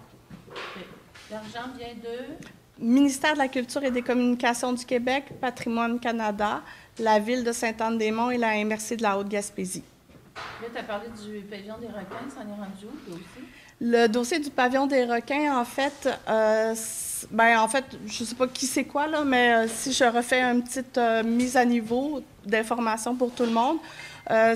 L'argent vient de? Ministère de la Culture et des Communications du Québec, Patrimoine Canada, la Ville de Sainte-Anne-des-Monts et la MRC de la Haute-Gaspésie. Là, tu as parlé du pavillon des requins. Ça en est rendu où, le dossier? Le dossier du pavillon des requins, en fait, je ne sais pas qui c'est quoi, là, mais si je refais une petite mise à niveau d'informations pour tout le monde,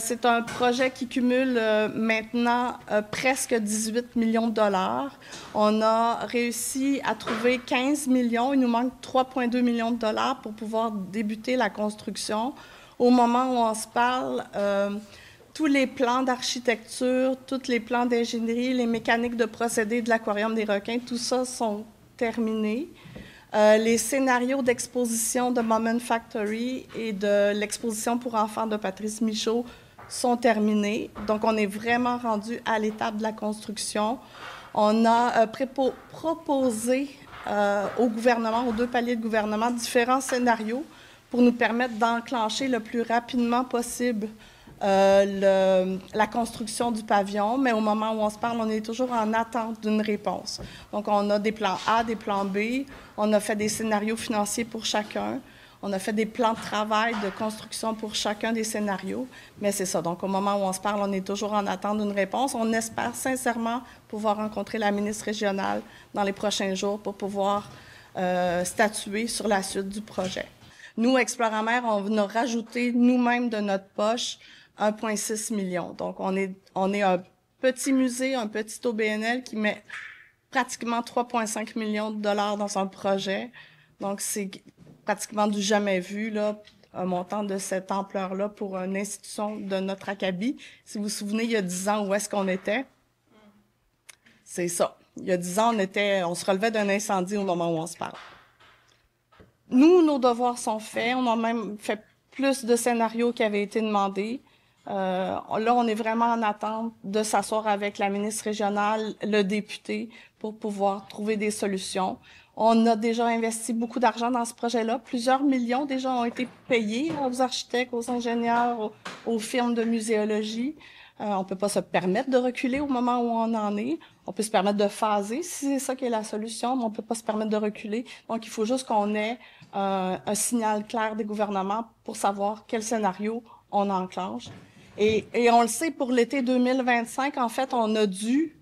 c'est un projet qui cumule maintenant presque 18 millions de dollars. On a réussi à trouver 15 millions. Il nous manque 3,2 millions de dollars pour pouvoir débuter la construction. Au moment où on se parle, tous les plans d'architecture, tous les plans d'ingénierie, les mécaniques de procédés de l'aquarium des requins, tout ça sont terminés. Les scénarios d'exposition de Moment Factory et de l'exposition pour enfants de Patrice Michaud sont terminés. Donc, on est vraiment rendu à l'étape de la construction. On a proposé au gouvernement, aux 2 paliers de gouvernement, différents scénarios pour nous permettre d'enclencher le plus rapidement possible la construction du pavillon, mais au moment où on se parle, on est toujours en attente d'une réponse. Donc, on a des plans A, des plans B, on a fait des scénarios financiers pour chacun, on a fait des plans de travail de construction pour chacun des scénarios, mais c'est ça. Donc, au moment où on se parle, on est toujours en attente d'une réponse. On espère sincèrement pouvoir rencontrer la ministre régionale dans les prochains jours pour pouvoir statuer sur la suite du projet. Nous, Exploramer, on a rajouté nous-mêmes de notre poche 1,6 million. Donc, on est un petit musée, un petit OBNL qui met pratiquement 3,5 millions de dollars dans un projet. Donc, c'est pratiquement du jamais vu, là, un montant de cette ampleur-là pour une institution de notre acabit. Si vous vous souvenez, il y a 10 ans, où est-ce qu'on était? C'est ça. Il y a 10 ans, on se relevait d'un incendie au moment où on se parle. Nous, nos devoirs sont faits. On a même fait plus de scénarios qui avaient été demandés. Là, on est vraiment en attente de s'asseoir avec la ministre régionale, le député, pour pouvoir trouver des solutions. On a déjà investi beaucoup d'argent dans ce projet-là. Plusieurs millions déjà ont été payés aux architectes, aux ingénieurs, aux firmes de muséologie. On ne peut pas se permettre de reculer au moment où on en est. On peut se permettre de phaser, si c'est ça qui est la solution, mais on ne peut pas se permettre de reculer. Donc, il faut juste qu'on ait un signal clair des gouvernements pour savoir quel scénario on enclenche. Et on le sait, pour l'été 2025, en fait, on a dû,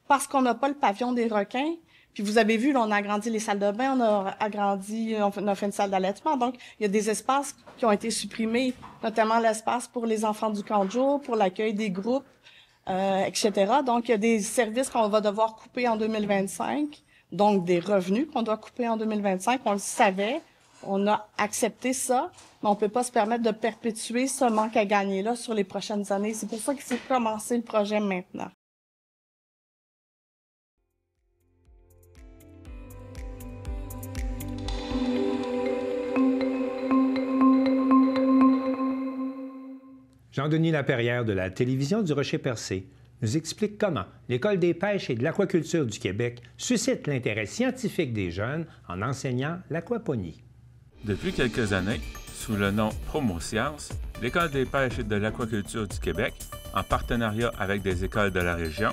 parce qu'on n'a pas le pavillon des requins, puis vous avez vu, là, on a agrandi les salles de bain, on a fait une salle d'allaitement. Donc, il y a des espaces qui ont été supprimés, notamment l'espace pour les enfants du camp de jour, pour l'accueil des groupes, etc. Donc, il y a des services qu'on va devoir couper en 2025, donc des revenus qu'on doit couper en 2025. On le savait, on a accepté ça, mais on ne peut pas se permettre de perpétuer ce manque à gagner-là sur les prochaines années. C'est pour ça qu'il faut commencer le projet maintenant. Jean-Denis Laperrière de la télévision du Rocher-Percé nous explique comment l'École des pêches et de l'aquaculture du Québec suscite l'intérêt scientifique des jeunes en enseignant l'aquaponie. Depuis quelques années, sous le nom Promosciences, l'École des pêches et de l'aquaculture du Québec, en partenariat avec des écoles de la région,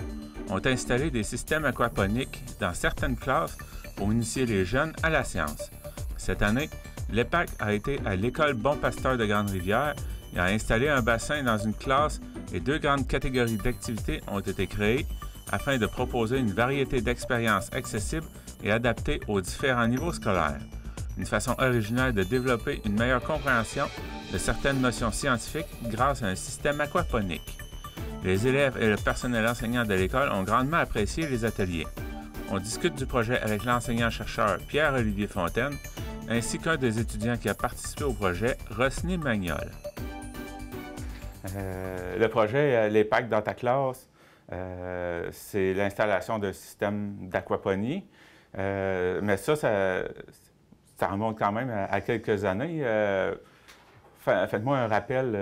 ont installé des systèmes aquaponiques dans certaines classes pour initier les jeunes à la science. Cette année, l'EPAC a été à l'École Bon Pasteur de Grande-Rivière et a installé un bassin dans une classe et 2 grandes catégories d'activités ont été créées afin de proposer une variété d'expériences accessibles et adaptées aux différents niveaux scolaires. Une façon originale de développer une meilleure compréhension de certaines notions scientifiques grâce à un système aquaponique. Les élèves et le personnel enseignant de l'école ont grandement apprécié les ateliers. On discute du projet avec l'enseignant-chercheur Pierre-Olivier Fontaine, ainsi qu'un des étudiants qui a participé au projet, Rosny Magnol. Le projet l'EPAC dans ta classe, c'est l'installation d'un système d'aquaponie. Mais ça remonte quand même à quelques années. Faites-moi un rappel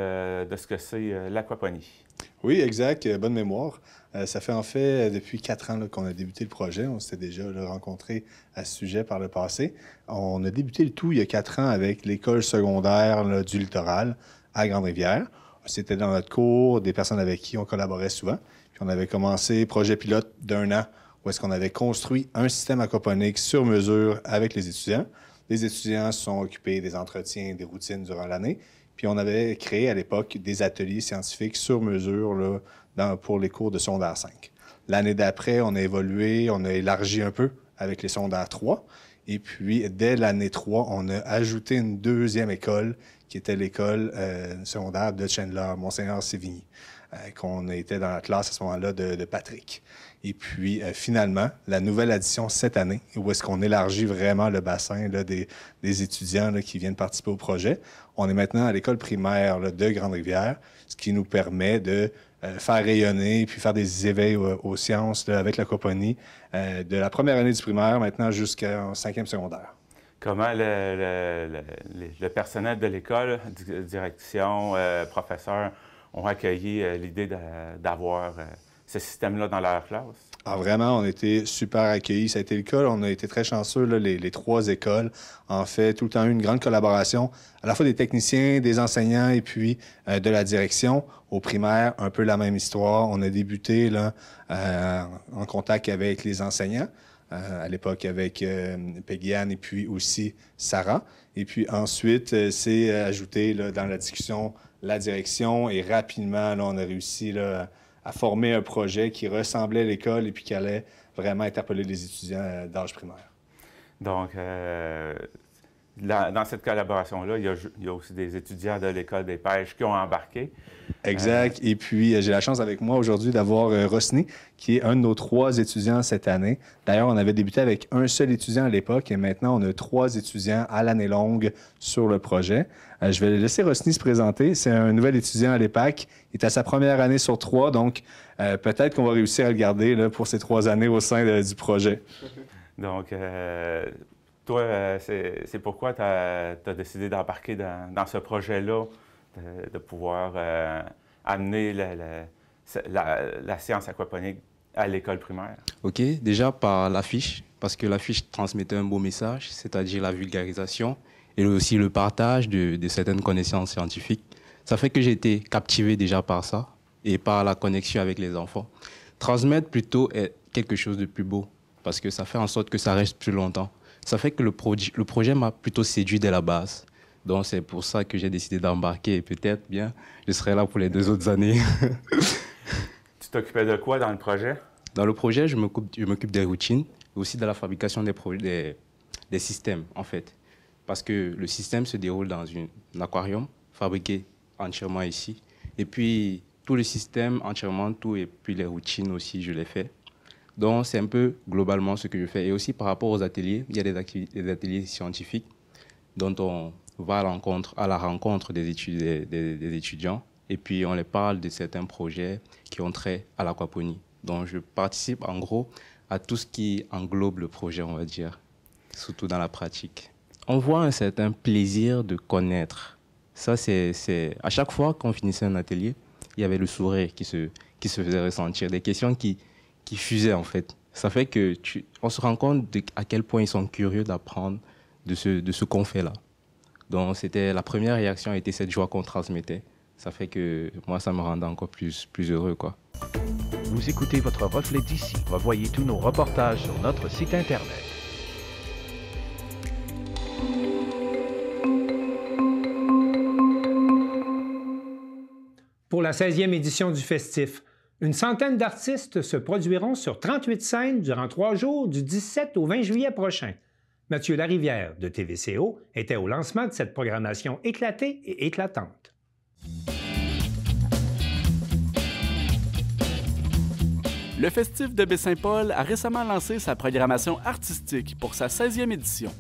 de ce que c'est l'aquaponie. Oui, exact. Bonne mémoire. Ça fait en fait depuis 4 ans qu'on a débuté le projet. On s'était déjà rencontrés à ce sujet par le passé. On a débuté le tout il y a 4 ans avec l'école secondaire du littoral à Grande-Rivière. C'était dans notre cours, des personnes avec qui on collaborait souvent. Puis on avait commencé projet pilote d'1 an où est-ce qu'on avait construit un système aquaponique sur mesure avec les étudiants. Les étudiants se sont occupés des entretiens, des routines durant l'année. Puis on avait créé à l'époque des ateliers scientifiques sur mesure là, pour les cours de secondaire 5. L'année d'après, on a évolué, on a élargi un peu avec les secondaires 3. Et puis, dès l'année 3, on a ajouté une 2e école qui était l'école secondaire de Chandler, Monseigneur-Sévigny, qu'on était dans la classe à ce moment-là de Patrick. Et puis, finalement, la nouvelle addition cette année, où est-ce qu'on élargit vraiment le bassin là, des étudiants là, qui viennent participer au projet, on est maintenant à l'école primaire là, de Grande-Rivière, ce qui nous permet de faire rayonner puis faire des éveils aux sciences là, avec l'aquaponie de la première année du primaire maintenant jusqu'en 5e secondaire. Comment le personnel de l'école, direction, professeurs, ont accueilli l'idée d'avoir ce système-là dans leur classe? Ah, vraiment, on a été super accueillis. Ça a été le cas. On a été très chanceux, là, les 3 écoles. En fait, tout le temps eu une grande collaboration, à la fois des techniciens, des enseignants et puis de la direction. Au primaire, un peu la même histoire. On a débuté là, en contact avec les enseignants. À l'époque avec Peggy-Anne et puis aussi Sarah. Et puis ensuite, c'est ajouté là, dans la discussion la direction et rapidement, là, on a réussi là, à former un projet qui ressemblait à l'école et puis qui allait vraiment interpeller les étudiants d'âge primaire. Donc, dans cette collaboration-là, il y a aussi des étudiants de l'École des pêches qui ont embarqué. Exact. Et puis, j'ai la chance avec moi aujourd'hui d'avoir Rosny, qui est un de nos 3 étudiants cette année. D'ailleurs, on avait débuté avec un seul étudiant à l'époque et maintenant, on a 3 étudiants à l'année longue sur le projet. Je vais laisser Rosny se présenter. C'est un nouvel étudiant à l'EPAC. Il est à sa première année sur 3, donc peut-être qu'on va réussir à le garder là, pour ces 3 années au sein du projet. Donc, toi, c'est pourquoi tu as décidé d'embarquer dans ce projet-là, de pouvoir amener la science aquaponique à l'école primaire? OK. Déjà par l'affiche, parce que l'affiche transmettait un beau message, c'est-à-dire la vulgarisation et aussi le partage de certaines connaissances scientifiques. Ça fait que j'ai été captivé déjà par ça. et par la connexion avec les enfants. Transmettre plutôt est quelque chose de plus beau parce que ça fait en sorte que ça reste plus longtemps. Ça fait que le projet m'a plutôt séduit dès la base. Donc c'est pour ça que j'ai décidé d'embarquer et peut-être bien je serai là pour les 2 autres années. Tu t'occupais de quoi dans le projet? Dans le projet, je m'occupe des routines, aussi de la fabrication des systèmes, en fait. Parce que le système se déroule dans un aquarium fabriqué entièrement ici. Et puis, tout le système entièrement, tout, et puis les routines aussi, je les fais. Donc, c'est un peu globalement ce que je fais. Et aussi, par rapport aux ateliers, il y a des ateliers scientifiques dont on va à la rencontre des étudiants. Et puis, on les parle de certains projets qui ont trait à l'aquaponie. Donc, je participe en gros à tout ce qui englobe le projet, on va dire, surtout dans la pratique. On voit un certain plaisir de connaître. Ça, c'est à chaque fois qu'on finissait un atelier, il y avait le sourire qui se faisait ressentir, des questions qui fusaient en fait. Ça fait que on se rend compte à quel point ils sont curieux d'apprendre de ce qu'on fait là. Donc, la première réaction était cette joie qu'on transmettait. Ça fait que moi, ça me rendait encore plus heureux, quoi. Vous écoutez votre reflet d'ici. Revoyez tous nos reportages sur notre site Internet. Pour la 16e édition du Festif, une centaine d'artistes se produiront sur 38 scènes durant 3 jours du 17 au 20 juillet prochain. Mathieu Larivière de TVCO était au lancement de cette programmation éclatée et éclatante. Le Festif de Baie-Saint-Paul a récemment lancé sa programmation artistique pour sa 16e édition.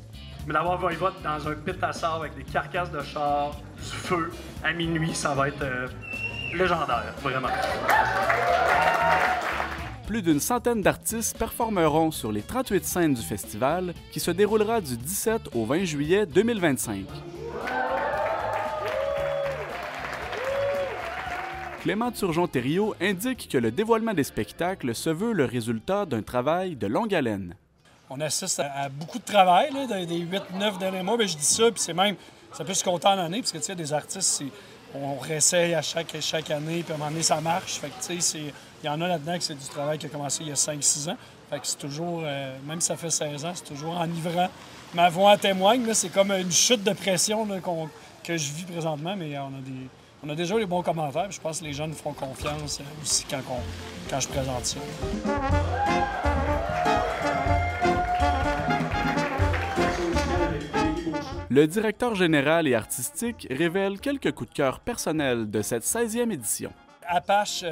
Mais d'avoir Voivode dans un pit à sable avec des carcasses de chars, du feu, à minuit, ça va être légendaire, vraiment. Plus d'une centaine d'artistes performeront sur les 38 scènes du festival qui se déroulera du 17 au 20 juillet 2025. Clément Turgeon-Thériault indique que le dévoilement des spectacles se veut le résultat d'un travail de longue haleine. On assiste à beaucoup de travail là, dans les 8-9 derniers mois. Bien, je dis ça, puis c'est même, ça peut se compter en année, parce que tu sais, des artistes, on réessaye à chaque année, puis à un moment donné, ça marche. Fait que tu sais, il y en a là-dedans que c'est du travail qui a commencé il y a 5-6 ans. Fait que c'est toujours, même si ça fait 16 ans, c'est toujours enivrant. Ma voix en témoigne, là, c'est comme une chute de pression là, que je vis présentement, mais on a déjà eu les bons commentaires, puis je pense que les gens nous font confiance aussi quand je présente ça. Le directeur général et artistique révèle quelques coups de cœur personnels de cette 16e édition. Apache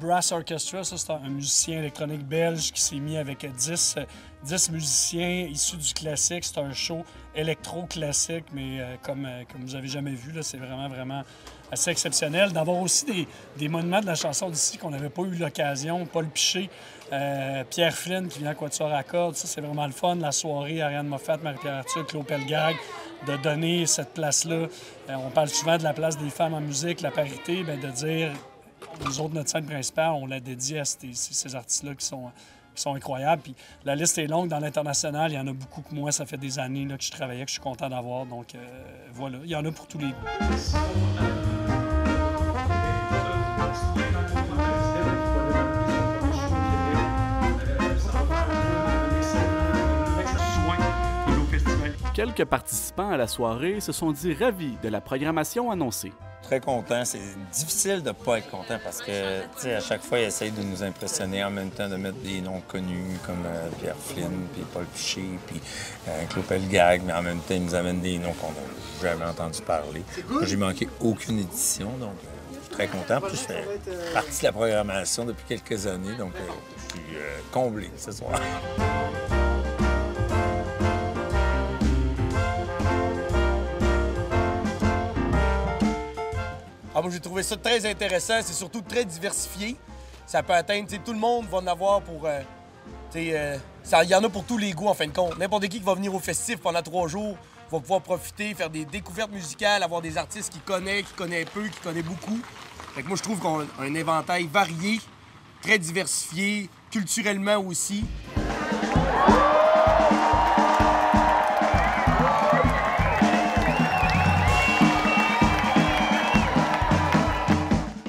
Brass Orchestra, ça, c'est un musicien électronique belge qui s'est mis avec 10 musiciens issus du classique. C'est un show électro-classique, mais comme vous avez jamais vu, là, c'est vraiment assez exceptionnel. D'avoir aussi des monuments de la chanson d'ici qu'on n'avait pas eu l'occasion. Paul Piché, Pierre Flynn qui vient à Quatuor à cordes. Ça, c'est vraiment le fun. La soirée, Ariane Moffat, Marie-Pierre Arthur, Claude Pelgag, de donner cette place-là. On parle souvent de la place des femmes en musique, la parité, bien, de dire, nous autres, notre scène principale, on l'a dédiée à ces artistes-là qui sont incroyables. Puis la liste est longue. Dans l'international, il y en a beaucoup que moi. Ça fait des années là, que je travaillais, que je suis content d'avoir. Donc, voilà, il y en a pour tous les goûts. Quelques participants à la soirée se sont dit ravis de la programmation annoncée. Très content. C'est difficile de ne pas être content parce que, tu sais, à chaque fois, ils essayent de nous impressionner en même temps, de mettre des noms connus comme Pierre Flynn, puis Paul Piché, puis Claude Pelgag, mais en même temps, ils nous amènent des noms qu'on n'a jamais entendu parler. J'ai manqué aucune édition, donc je suis très content. Puis je fais partie de la programmation depuis quelques années, donc je suis comblé ce soir. Moi, j'ai trouvé ça très intéressant. C'est surtout très diversifié. Ça peut atteindre, tout le monde va en avoir pour... il y en a pour tous les goûts, en fin de compte. N'importe qui va venir au festif pendant 3 jours va pouvoir profiter, faire des découvertes musicales, avoir des artistes qu'il connaît peu, qu'il connaît beaucoup. Fait que moi, je trouve qu'on a un éventail varié, très diversifié, culturellement aussi.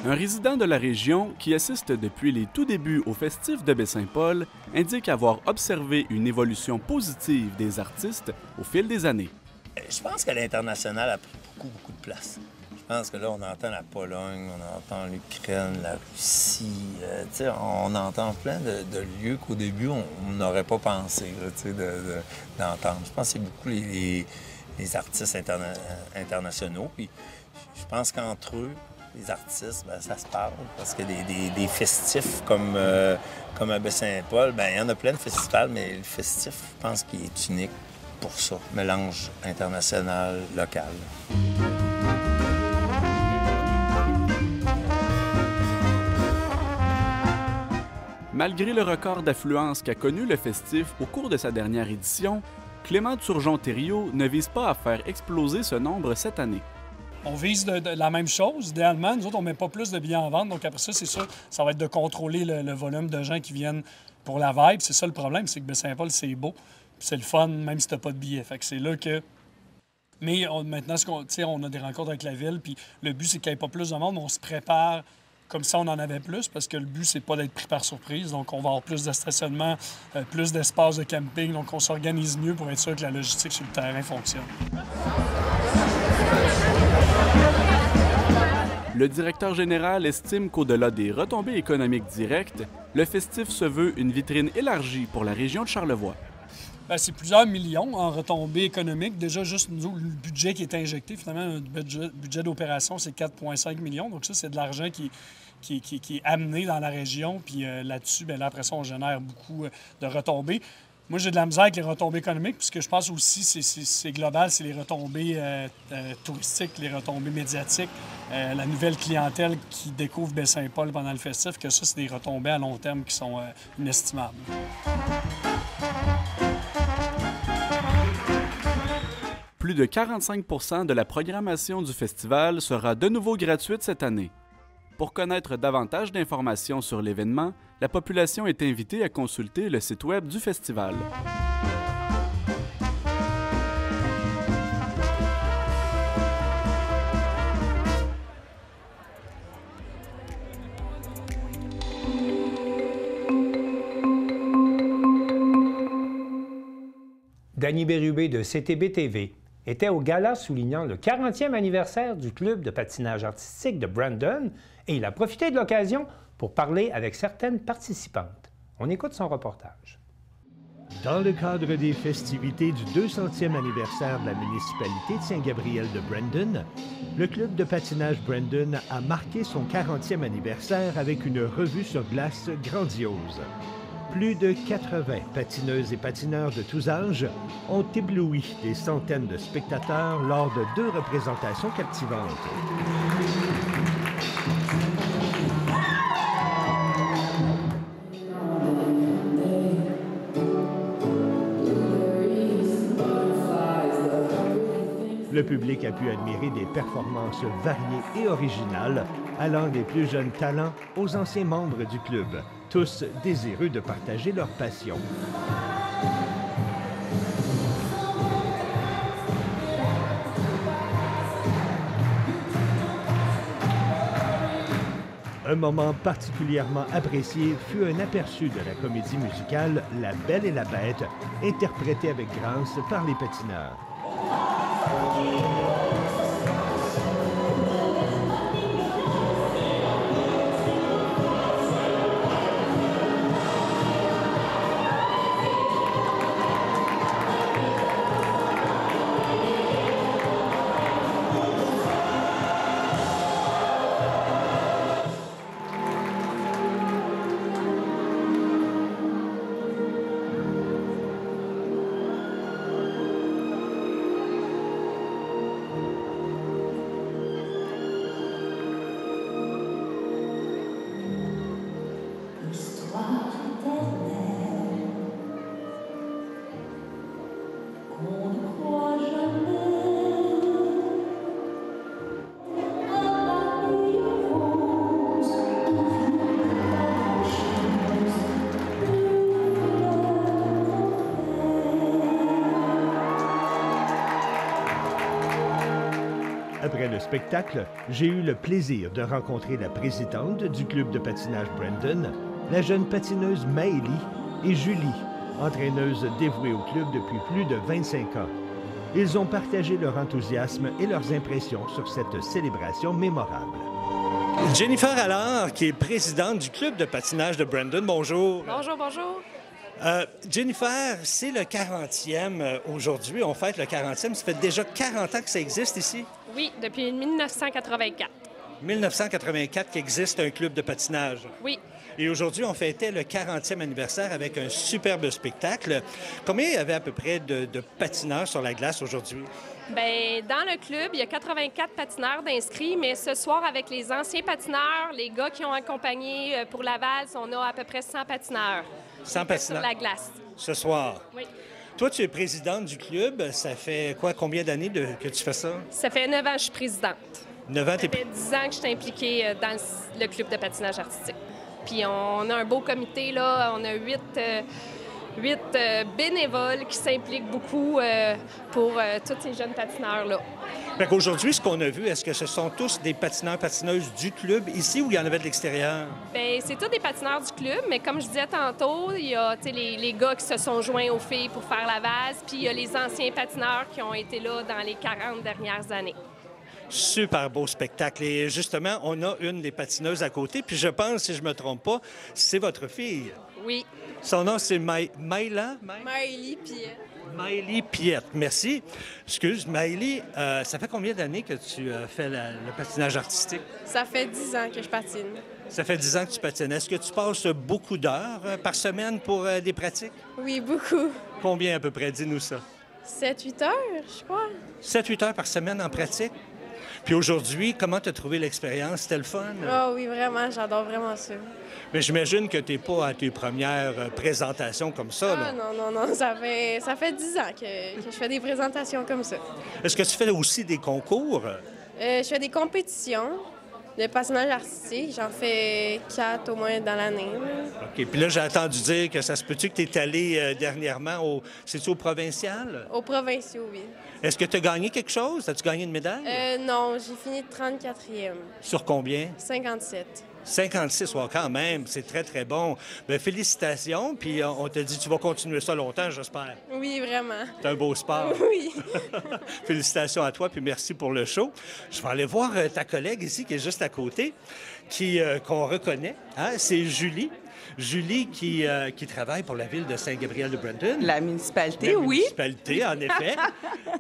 Un Un résident de la région qui assiste depuis les tout débuts au festif de Baie-Saint-Paul indique avoir observé une évolution positive des artistes au fil des années. Je pense que l'international a pris beaucoup de place. Je pense que là, on entend la Pologne, on entend l'Ukraine, la Russie. On entend plein de lieux qu'au début, on n'aurait pas pensé d'entendre. Je pense que c'est beaucoup les artistes internationaux. Puis je pense qu'entre eux, les artistes, ben, ça se parle. Parce que des festifs comme à Baie-Saint-Paul, ben, il y en a plein de festivals, mais le festif, je pense qu'il est unique pour ça. Mélange international, local. Malgré le record d'affluence qu'a connu le festif au cours de sa dernière édition, Clément Turgeon-Thériault ne vise pas à faire exploser ce nombre cette année. On vise de la même chose. Idéalement, nous autres, on ne met pas plus de billets en vente. Donc après ça, c'est sûr, ça va être de contrôler le volume de gens qui viennent pour la vibe. C'est ça le problème, c'est que Baie-Saint-Paul, c'est beau. C'est le fun, même si tu n'as pas de billets. Fait que c'est là que... Mais maintenant, on a des rencontres avec la ville, puis le but, c'est qu'il n'y ait pas plus de monde, mais on se prépare comme ça, on en avait plus, parce que le but, c'est pas d'être pris par surprise. Donc, on va avoir plus de stationnement, plus d'espace de camping. Donc, on s'organise mieux pour être sûr que la logistique sur le terrain fonctionne. Le directeur général estime qu'au-delà des retombées économiques directes, le festif se veut une vitrine élargie pour la région de Charlevoix. Bien, c'est plusieurs millions en retombées économiques. Déjà, juste nous, le budget qui est injecté, finalement, notre budget d'opération, c'est 4,5 millions. Donc ça, c'est de l'argent qui est amené dans la région. Puis là-dessus, bien, là, après ça, on génère beaucoup de retombées. Moi, j'ai de la misère avec les retombées économiques, puisque je pense aussi c'est global, c'est les retombées touristiques, les retombées médiatiques, la nouvelle clientèle qui découvre Baie-Saint-Paul pendant le festif, que ça, c'est des retombées à long terme qui sont inestimables. Plus de 45 % de la programmation du festival sera de nouveau gratuite cette année. Pour connaître davantage d'informations sur l'événement, la population est invitée à consulter le site web du festival. Danny Bérubé de CTB-TV était au gala soulignant le 40e anniversaire du club de patinage artistique de Brandon et il a profité de l'occasion pour parler avec certaines participantes. On écoute son reportage. Dans le cadre des festivités du 200e anniversaire de la municipalité de Saint-Gabriel de Brandon, le club de patinage Brandon a marqué son 40e anniversaire avec une revue sur glace grandiose. Plus de 80 patineuses et patineurs de tous âges ont ébloui des centaines de spectateurs lors de 2 représentations captivantes. Le public a pu admirer des performances variées et originales, allant des plus jeunes talents aux anciens membres du club, tous désireux de partager leur passion. Un moment particulièrement apprécié fut un aperçu de la comédie musicale La Belle et la Bête, interprétée avec grâce par les patineurs. Après le spectacle, j'ai eu le plaisir de rencontrer la présidente du club de patinage Brandon, la jeune patineuse Maëlie et Julie, entraîneuse dévouée au club depuis plus de 25 ans. Ils ont partagé leur enthousiasme et leurs impressions sur cette célébration mémorable. Jennifer Allard, qui est présidente du club de patinage de Brandon, bonjour. Bonjour, bonjour. Jennifer, c'est le 40e aujourd'hui. On fête le 40e. Ça fait déjà 40 ans que ça existe ici? Oui, depuis 1984. 1984 qu'existe un club de patinage. Oui. Et aujourd'hui, on fêtait le 40e anniversaire avec un superbe spectacle. Combien il y avait à peu près de patineurs sur la glace aujourd'hui? Bien, dans le club, il y a 84 patineurs d'inscrits, mais ce soir, avec les anciens patineurs, les gars qui ont accompagné pour la valse, on a à peu près 100 patineurs. 100 patineurs? Sur la glace. Ce soir? Oui. Toi, tu es présidente du club. Ça fait quoi, combien d'années que tu fais ça? Ça fait 9 ans que je suis présidente. 9 ans, Ça fait 10 ans que je suis impliquée dans le club de patinage artistique. Puis on a un beau comité, là. On a 8 bénévoles qui s'impliquent beaucoup pour tous ces jeunes patineurs-là. Fait qu'aujourd'hui, ce qu'on a vu, est-ce que ce sont tous des patineurs-patineuses du club ici ou il y en avait de l'extérieur? Bien, c'est tous des patineurs du club, mais comme je disais tantôt, il y a les gars qui se sont joints aux filles pour faire la valse, puis il y a les anciens patineurs qui ont été là dans les 40 dernières années. Super beau spectacle. Et justement, on a une des patineuses à côté, puis je pense, si je me trompe pas, c'est votre fille. Oui. Son nom, c'est Maëlie Piette. Maëlie Piette, merci. Excuse, Maëlie, ça fait combien d'années que tu fais le patinage artistique? Ça fait 10 ans que je patine. Ça fait 10 ans que tu patines. Est-ce que tu passes beaucoup d'heures par semaine pour des pratiques? Oui, beaucoup. Combien à peu près? Dis-nous ça. 7-8 heures, je crois. 7-8 heures par semaine en pratique? Puis aujourd'hui, comment tu as trouvé l'expérience? C'était le fun? Ah oui, vraiment, j'adore vraiment ça. Mais j'imagine que tu n'es pas à tes premières présentations comme ça, là. Non, ça fait 10 ans que je fais des présentations comme ça. Est-ce que tu fais aussi des concours? Je fais des compétitions de patinage artistique. J'en fais 4 au moins dans l'année. OK. Puis là, j'ai entendu dire que ça se peut-tu que tu es allé dernièrement c'est-tu au provincial? Au provinciaux, oui. Est-ce que tu as gagné quelque chose? As-tu gagné une médaille? Non, j'ai fini 34e. Sur combien? 57. 56, wow, quand même, c'est très, très bon. Bien, félicitations, puis on te dit tu vas continuer ça longtemps, j'espère. Oui, vraiment. C'est un beau sport. Oui. Félicitations à toi, puis merci pour le show. Je vais aller voir ta collègue ici, qui est juste à côté, qu'on reconnaît. Hein? C'est Julie. Julie qui travaille pour la ville de Saint-Gabriel-de-Brandon. La municipalité, oui. La municipalité, en effet.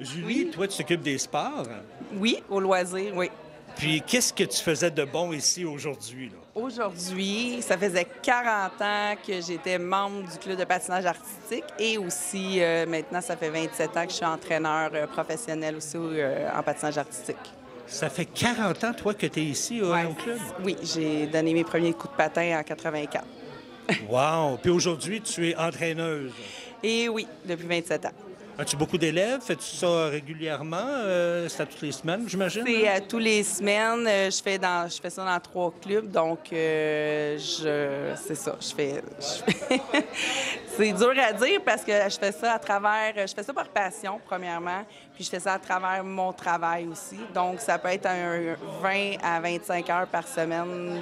Julie, toi, tu t'occupes des sports? Oui, au loisir, oui. Puis, qu'est-ce que tu faisais de bon ici aujourd'hui, là? Aujourd'hui, ça faisait 40 ans que j'étais membre du club de patinage artistique et aussi, maintenant, ça fait 27 ans que je suis entraîneur professionnel aussi en patinage artistique. Ça fait 40 ans, toi, que tu es ici au club? Oui, j'ai donné mes premiers coups de patin en 84. Wow! Puis aujourd'hui, tu es entraîneuse? Et oui, depuis 27 ans. As-tu beaucoup d'élèves? Fais-tu ça régulièrement? C'est à toutes les semaines, j'imagine? C'est à toutes les semaines. Je fais ça dans 3 clubs, donc c'est ça. C'est dur à dire parce que je fais ça je fais ça par passion, premièrement, puis je fais ça à travers mon travail aussi. Donc, ça peut être un 20 à 25 heures par semaine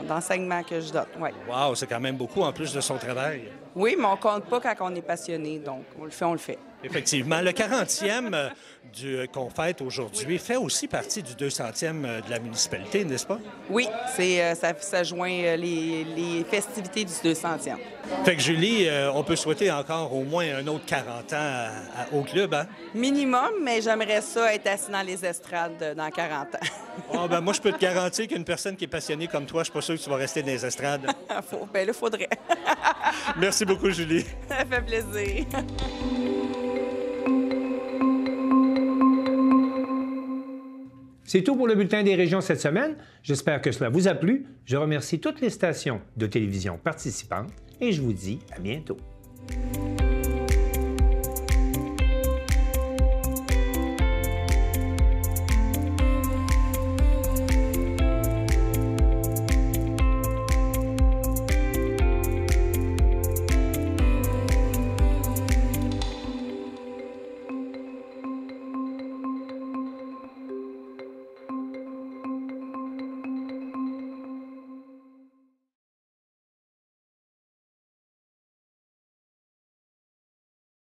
d'enseignement que je donne. Ouais. Wow, c'est quand même beaucoup en plus de son travail. Oui, mais on compte pas quand on est passionné, donc on le fait. Effectivement. Le 40e qu'on fête aujourd'hui fait aussi partie du 200e de la municipalité, n'est-ce pas? Oui, ça joint les festivités du 200e. Fait que Julie, on peut souhaiter encore au moins un autre 40 ans au club, hein? Minimum, mais j'aimerais ça être assis dans les estrades dans 40 ans. Oh, ben moi, je peux te garantir qu'une personne qui est passionnée comme toi, je suis pas sûr que tu vas rester dans les estrades. Ben là, faudrait. Merci beaucoup, Julie. Ça fait plaisir. C'est tout pour le Bulletin des régions cette semaine. J'espère que cela vous a plu. Je remercie toutes les stations de télévision participantes et je vous dis à bientôt.